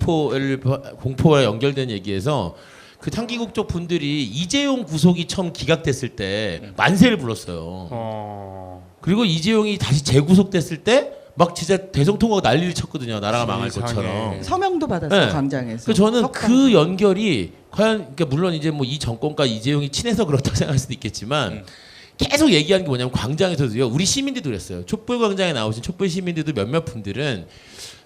[SPEAKER 2] 공포와 연결된 얘기에서 그 탕기국 쪽 분들이 이재용 구속이 처음 기각됐을 때 만세를 불렀어요. 그리고 이재용이 다시 재구속됐을 때 막 진짜 대성통곡 난리를 쳤거든요. 나라가 망할
[SPEAKER 1] 세상에.
[SPEAKER 2] 것처럼.
[SPEAKER 3] 서명도 받았어요.
[SPEAKER 2] 네.
[SPEAKER 3] 광장에서.
[SPEAKER 2] 그 저는
[SPEAKER 3] 석방.
[SPEAKER 2] 그 연결이 과연 그러니까 물론 이제 뭐 이 정권과 이재용이 친해서 그렇다고 생각할 수도 있겠지만 계속 얘기하는 게 뭐냐면 광장에서도요. 우리 시민들도 그랬어요. 촛불광장에 나오신 촛불 시민들도 몇몇 분들은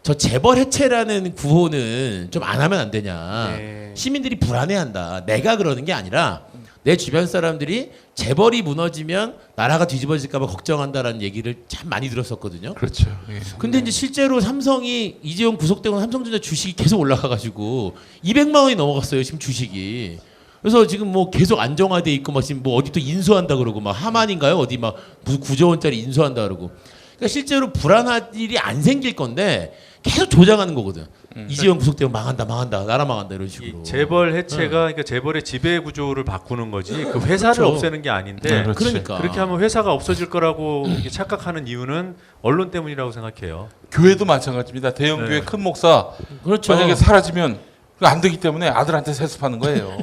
[SPEAKER 2] 저 재벌 해체라는 구호는 좀 안 하면 안 되냐.
[SPEAKER 1] 네.
[SPEAKER 2] 시민들이 불안해한다. 내가 그러는 게 아니라 내 주변 사람들이 재벌이 무너지면 나라가 뒤집어질까봐 걱정한다라는 얘기를 참 많이 들었었거든요.
[SPEAKER 5] 그렇죠. 예.
[SPEAKER 2] 근데 이제 실제로 삼성이 이재용 구속되고 삼성전자 주식이 계속 올라가가지고 200만 원이 넘어갔어요. 지금 주식이. 그래서 지금 뭐 계속 안정화돼 있고 막 지금 뭐 어디 또 인수한다 그러고 막 하만인가요? 어디 막 무슨 9조 원짜리 인수한다 그러고. 그러니까 실제로 불안할 일이 안 생길 건데 계속 조장하는 거거든. 이재용 구속되면 망한다, 나라 망한다 이런
[SPEAKER 4] 이
[SPEAKER 2] 식으로.
[SPEAKER 4] 재벌 해체가 그러니까 재벌의 지배 구조를 바꾸는 거지 그 회사를
[SPEAKER 2] 그렇죠.
[SPEAKER 4] 없애는 게 아닌데
[SPEAKER 5] 네, 그렇지.
[SPEAKER 2] 그러니까
[SPEAKER 4] 그렇게 하면 회사가 없어질 거라고 이렇게 착각하는 이유는 언론 때문이라고 생각해요.
[SPEAKER 5] 교회도 마찬가지입니다. 대형
[SPEAKER 4] 네.
[SPEAKER 5] 교회 큰 목사
[SPEAKER 2] 그렇죠.
[SPEAKER 5] 만약에 사라지면 그거 안 되기 때문에 아들한테 세습하는 거예요.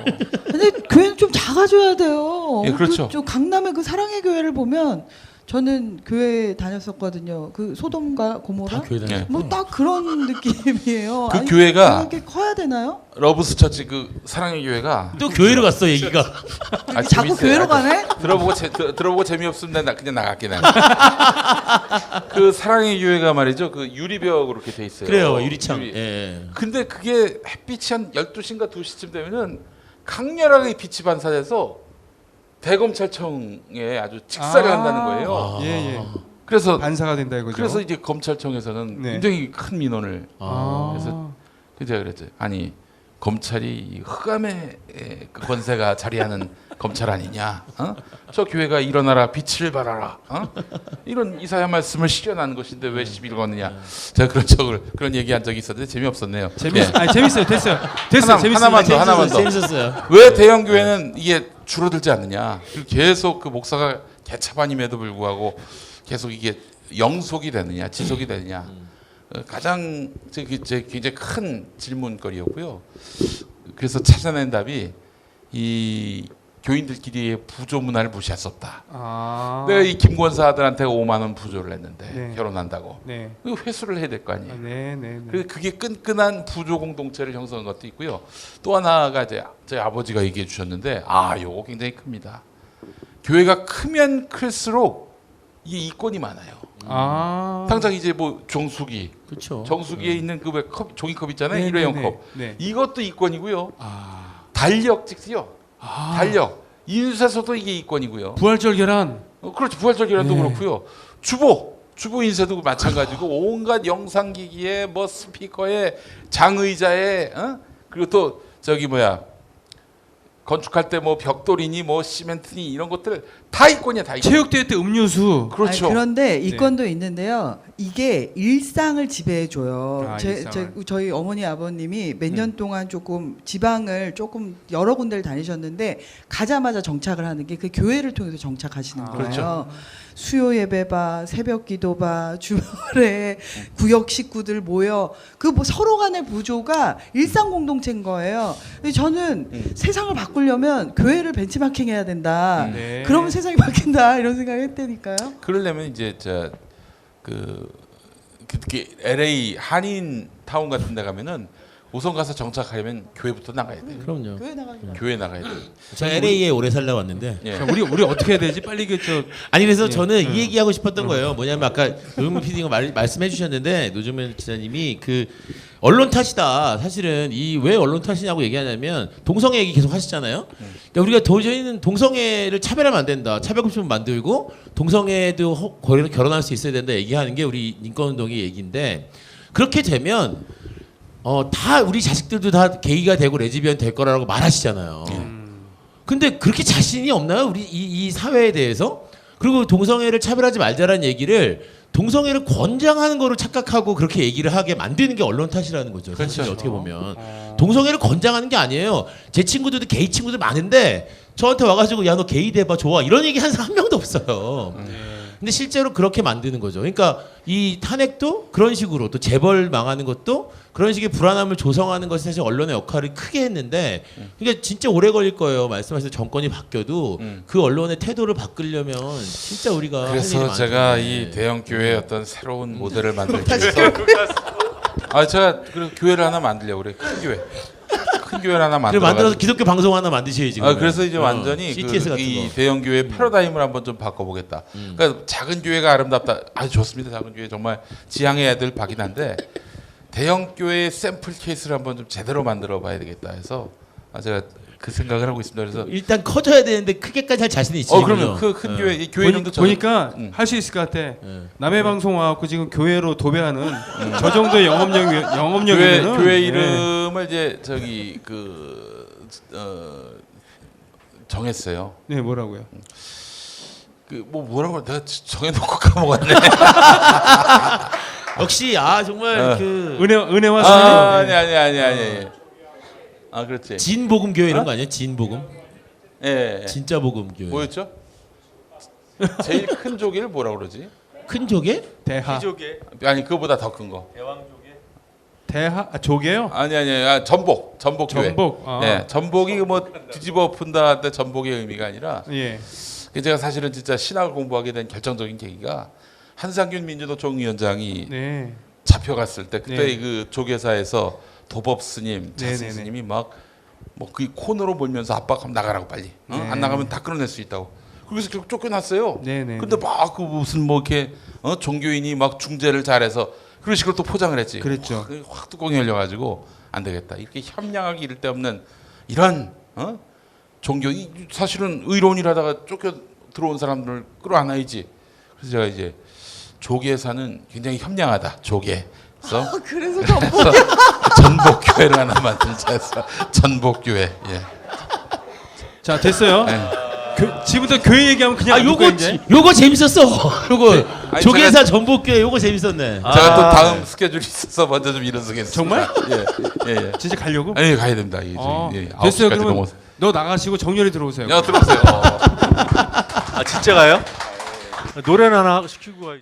[SPEAKER 3] 근데 교회는 좀 작아져야 돼요.
[SPEAKER 5] 예, 그렇죠.
[SPEAKER 3] 좀 강남의 그 사랑의 교회를 보면 저는 교회 다녔었거든요. 그 소돔과 고모라.
[SPEAKER 2] 다 교회 다녀.
[SPEAKER 5] 예.
[SPEAKER 3] 뭐 딱 그런 느낌이에요.
[SPEAKER 5] 그 교회가-
[SPEAKER 3] 그렇게 커야 되나요?
[SPEAKER 5] 러브스 처치 그 사랑의 교회가
[SPEAKER 2] 또 교회로 갔어 얘기가.
[SPEAKER 5] 아,
[SPEAKER 3] 자꾸
[SPEAKER 5] 재밌어요.
[SPEAKER 3] 교회로
[SPEAKER 5] 아,
[SPEAKER 3] 가네?
[SPEAKER 5] 들어보고 재미없으면 나 그냥 나갈게 나. 그 사랑의 교회가 말이죠. 그 유리벽으로 이렇게 돼 있어요.
[SPEAKER 2] 그래요 유리창.
[SPEAKER 5] 유리.
[SPEAKER 2] 예.
[SPEAKER 5] 근데 그게 햇빛이 한 12시인가 2시쯤 되면은 강렬하게 빛이 반사돼서 대검찰청에 아주 직사를
[SPEAKER 1] 아.
[SPEAKER 5] 한다는 거예요.
[SPEAKER 1] 예, 예.
[SPEAKER 5] 그래서
[SPEAKER 1] 반사가 된다 이거죠.
[SPEAKER 5] 그래서 이제 검찰청에서는
[SPEAKER 1] 네.
[SPEAKER 5] 굉장히 큰 민원을
[SPEAKER 1] 아.
[SPEAKER 5] 그래서 제가 그랬죠. 아니 검찰이 이 흑암의 그 권세가 자리하는 검찰 아니냐? 어? 저 교회가 일어나라 빛을 발하라. 어? 이런 이사야 말씀을 실현한 것인데 왜 시비를 거느냐? 제가 그런 얘기한 적이 있었는데 재미없었네요.
[SPEAKER 1] 아니 재밌어요. 됐어요. 됐어요.
[SPEAKER 5] 하나만 더, 하나만 더.
[SPEAKER 2] 재밌었어요.
[SPEAKER 5] 왜 대형 교회는 이게 줄어들지 않느냐? 그리고 계속 그 목사가 개차반임에도 불구하고 계속 이게 영속이 되느냐, 지속이 되느냐? 가장 굉장히 큰 질문거리였고요. 그래서 찾아낸 답이 이 교인들끼리의 부조 문화를 무시할 수 없다.
[SPEAKER 1] 아.
[SPEAKER 5] 내가 이 김권사 아들한테 5만 원 부조를 했는데
[SPEAKER 1] 네.
[SPEAKER 5] 결혼한다고.
[SPEAKER 1] 네.
[SPEAKER 5] 그 회수를 해야 될 거 아니에요.
[SPEAKER 1] 네, 네, 네.
[SPEAKER 5] 그래서 그게 끈끈한 부조 공동체를 형성한 것도 있고요. 또 하나가 이제 저희 아버지가 얘기해 주셨는데 요거 굉장히 큽니다. 교회가 크면 클수록 이게 이권이 많아요.
[SPEAKER 1] 아.
[SPEAKER 5] 당장 이제 뭐 정수기,
[SPEAKER 2] 그렇죠.
[SPEAKER 5] 정수기에 있는 그 왜 종이컵 있잖아요.
[SPEAKER 1] 네,
[SPEAKER 5] 일회용
[SPEAKER 1] 네,
[SPEAKER 5] 컵.
[SPEAKER 1] 네.
[SPEAKER 5] 이것도 이권이고요.
[SPEAKER 1] 아.
[SPEAKER 5] 달력 찍지요.
[SPEAKER 1] 아.
[SPEAKER 5] 달력. 인쇄소도 이게 이권이고요.
[SPEAKER 1] 부활절 계란.
[SPEAKER 5] 그렇죠. 부활절 계란도
[SPEAKER 1] 네.
[SPEAKER 5] 그렇고요. 주보 인쇄도 마찬가지고 온갖 영상기기에 뭐 스피커에 장의자에 그리고 또 저기 건축할 때 뭐 벽돌이니 뭐 시멘트니 이런 것들 다 이권이야 다 이권.
[SPEAKER 1] 체육대회 때 음료수.
[SPEAKER 5] 그렇죠.
[SPEAKER 3] 아니, 그런데 이건도 있는데요. 이게 일상을 지배해 줘요.
[SPEAKER 1] 아, 일상을.
[SPEAKER 3] 저희 어머니 아버님이 몇 년 동안 조금 지방을 조금 여러 군데를 다니셨는데 가자마자 정착을 하는 게 그 교회를 통해서 정착하시는 거예요.
[SPEAKER 5] 그렇죠.
[SPEAKER 3] 수요 예배 봐, 새벽 기도 봐, 주말에 구역 식구들 모여 그 뭐 서로 간의 부조가 일상 공동체인 거예요. 근데 저는 세상을 바꾸려면 교회를 벤치마킹 해야 된다.
[SPEAKER 1] 네.
[SPEAKER 3] 그러면 세상이 바뀐다 이런 생각을 했다니까요.
[SPEAKER 5] 그러려면 이제 특히 LA 한인 타운 같은 데 가면은 우선 가서 정착하려면 교회부터 나가야 돼요.
[SPEAKER 2] 그럼요.
[SPEAKER 3] 교회 나가니까.
[SPEAKER 5] 교회 나가야 돼요.
[SPEAKER 2] 저 LA에 오래 살다 왔는데.
[SPEAKER 5] 예.
[SPEAKER 1] 자, 우리 어떻게 해야 되지? 빨리
[SPEAKER 2] 아니 그래서
[SPEAKER 1] 예.
[SPEAKER 2] 저는 이 얘기하고 싶었던 거예요. 뭐냐면 아까 노정민 PD가 말씀해 주셨는데 노정민 기자님이 그 언론 탓이다. 사실은 이 왜 언론 탓이냐고 얘기하냐면 동성애 얘기 계속 하시잖아요. 그러니까 우리가 저희는 동성애를 차별하면 안 된다. 차별금지법 만들고 동성애도 결혼할 수 있어야 된다 얘기하는 게 우리 인권운동의 얘기인데 그렇게 되면 다 우리 자식들도 다 게이가 되고 레즈비언 될 거라고 말하시잖아요. 근데 그렇게 자신이 없나요? 우리 이 사회에 대해서? 그리고 동성애를 차별하지 말자라는 얘기를 동성애를 권장하는 거로 착각하고 그렇게 얘기를 하게 만드는 게 언론 탓이라는 거죠. 사실
[SPEAKER 5] 그렇죠.
[SPEAKER 2] 어떻게 보면 동성애를 권장하는 게 아니에요. 제 친구들도 게이 친구들 많은데 저한테 와가지고 야 너 게이 돼봐 좋아 이런 얘기 한 사람 한 명도 없어요. 근데 실제로 그렇게 만드는 거죠. 그러니까 이 탄핵도 그런 식으로 또 재벌 망하는 것도 그런 식의 불안함을 조성하는 것이 사실 언론의 역할을 크게 했는데 그러니까 진짜 오래 걸릴 거예요. 말씀하신 정권이 바뀌어도 그 언론의 태도를 바꾸려면 진짜 우리가 할 일이
[SPEAKER 5] 그래서 제가
[SPEAKER 2] 많은데.
[SPEAKER 5] 이 대형 교회의 어떤 새로운 모델을 만들기 위해서 제가 그 교회를 하나 만들려고 그래. 큰 교회. 큰 교회를 하나
[SPEAKER 2] 그래
[SPEAKER 5] 만들어
[SPEAKER 2] 만들어서 기독교 방송 하나 만드셔야지.
[SPEAKER 5] 그래서 이제 완전히
[SPEAKER 2] CTS 같은
[SPEAKER 5] 이
[SPEAKER 2] 거.
[SPEAKER 5] 대형 교회 패러다임을 한번 좀 바꿔보겠다. 그러니까 작은 교회가 아름답다. 아주 좋습니다. 작은 교회 정말 지향해야 될 바긴 한데 대형 교회의 샘플 케이스를 한번 좀 제대로 만들어봐야 되겠다 해서 제가 그 생각을 하고 있습니다. 그래서
[SPEAKER 2] 일단 커져야 되는데 크게까지 할 자신이 있지.
[SPEAKER 5] 그러면 그 큰 교회 이 교회 이름도
[SPEAKER 1] 보니까 할 수 있을 것 같아. 남의 방송 와갖고 지금 교회로 도배하는 저 정도의 영업력이면은
[SPEAKER 5] 교회
[SPEAKER 1] 네.
[SPEAKER 5] 이름을 이제 저기 정했어요.
[SPEAKER 1] 네 뭐라고요?
[SPEAKER 5] 그 뭐라고 내가 정해놓고 까먹었네.
[SPEAKER 2] 역시 정말 그
[SPEAKER 1] 은혜와 스님.
[SPEAKER 5] 아니. 그렇지.
[SPEAKER 2] 진복음 교회 이런 거 아니야? 진복음?
[SPEAKER 5] 예.
[SPEAKER 2] 진짜 복음 교회.
[SPEAKER 5] 뭐였죠? 제일 큰 조개를 뭐라 그러지?
[SPEAKER 2] 큰 조개?
[SPEAKER 1] 대하.
[SPEAKER 5] 아니 그거보다 더 큰 거.
[SPEAKER 1] 조개요?
[SPEAKER 5] 아니 전복 교회.
[SPEAKER 1] 전복.
[SPEAKER 5] 네, 전복이 뭐 뒤집어 푼다 할때 전복의 의미가 아니라
[SPEAKER 1] 예.
[SPEAKER 5] 제가 사실은 진짜 신학을 공부하게 된 결정적인 계기가 한상균 민주노총 위원장이
[SPEAKER 1] 네.
[SPEAKER 5] 잡혀갔을 때 그때
[SPEAKER 1] 네.
[SPEAKER 5] 그 조계사에서 도법 스님, 자스
[SPEAKER 1] 네네네.
[SPEAKER 5] 스님이 막 뭐 그 코너로 몰면서 압박하면 나가라고 빨리.
[SPEAKER 1] 네.
[SPEAKER 5] 안 나가면 다 끌어낼 수 있다고. 그래서 결국 쫓겨났어요.
[SPEAKER 1] 네네.
[SPEAKER 5] 근데 막 그 무슨 뭐 이렇게 종교인이 막 중재를 잘해서 그런 식으로 또 포장을 했지.
[SPEAKER 1] 그랬죠.
[SPEAKER 5] 확 뚜껑이 열려가지고 안 되겠다. 이렇게 협량하기 이를 데 없는 이런 종교 사실은 의론이라다가 쫓겨 들어온 사람들을 끌어안아야지. 그래서 제가 이제 조계사는 굉장히 협량하다. 조계.
[SPEAKER 3] 그래서
[SPEAKER 5] 전복교회를 하나 만들자 해서 전복교회. 예.
[SPEAKER 1] 자 됐어요.
[SPEAKER 5] 네.
[SPEAKER 1] 지금부터 교회 얘기하면 그냥 안
[SPEAKER 2] 요거
[SPEAKER 1] 이제.
[SPEAKER 2] 요거 재밌었어. 요거
[SPEAKER 5] 아니,
[SPEAKER 2] 조계사 전복교회 요거 재밌었네.
[SPEAKER 5] 제가 또 다음 스케줄이 있어서 먼저 좀 일어서겠습니다.
[SPEAKER 1] 정말?
[SPEAKER 5] 예.
[SPEAKER 1] 진짜 가려고?
[SPEAKER 5] 아니 가야 됩니다.
[SPEAKER 1] 됐어요. 그러면 너 나가시고 정렬이 들어오세요.
[SPEAKER 5] 야 들어오세요.
[SPEAKER 4] 진짜 가요? 노래는 하나 시키고 가야지.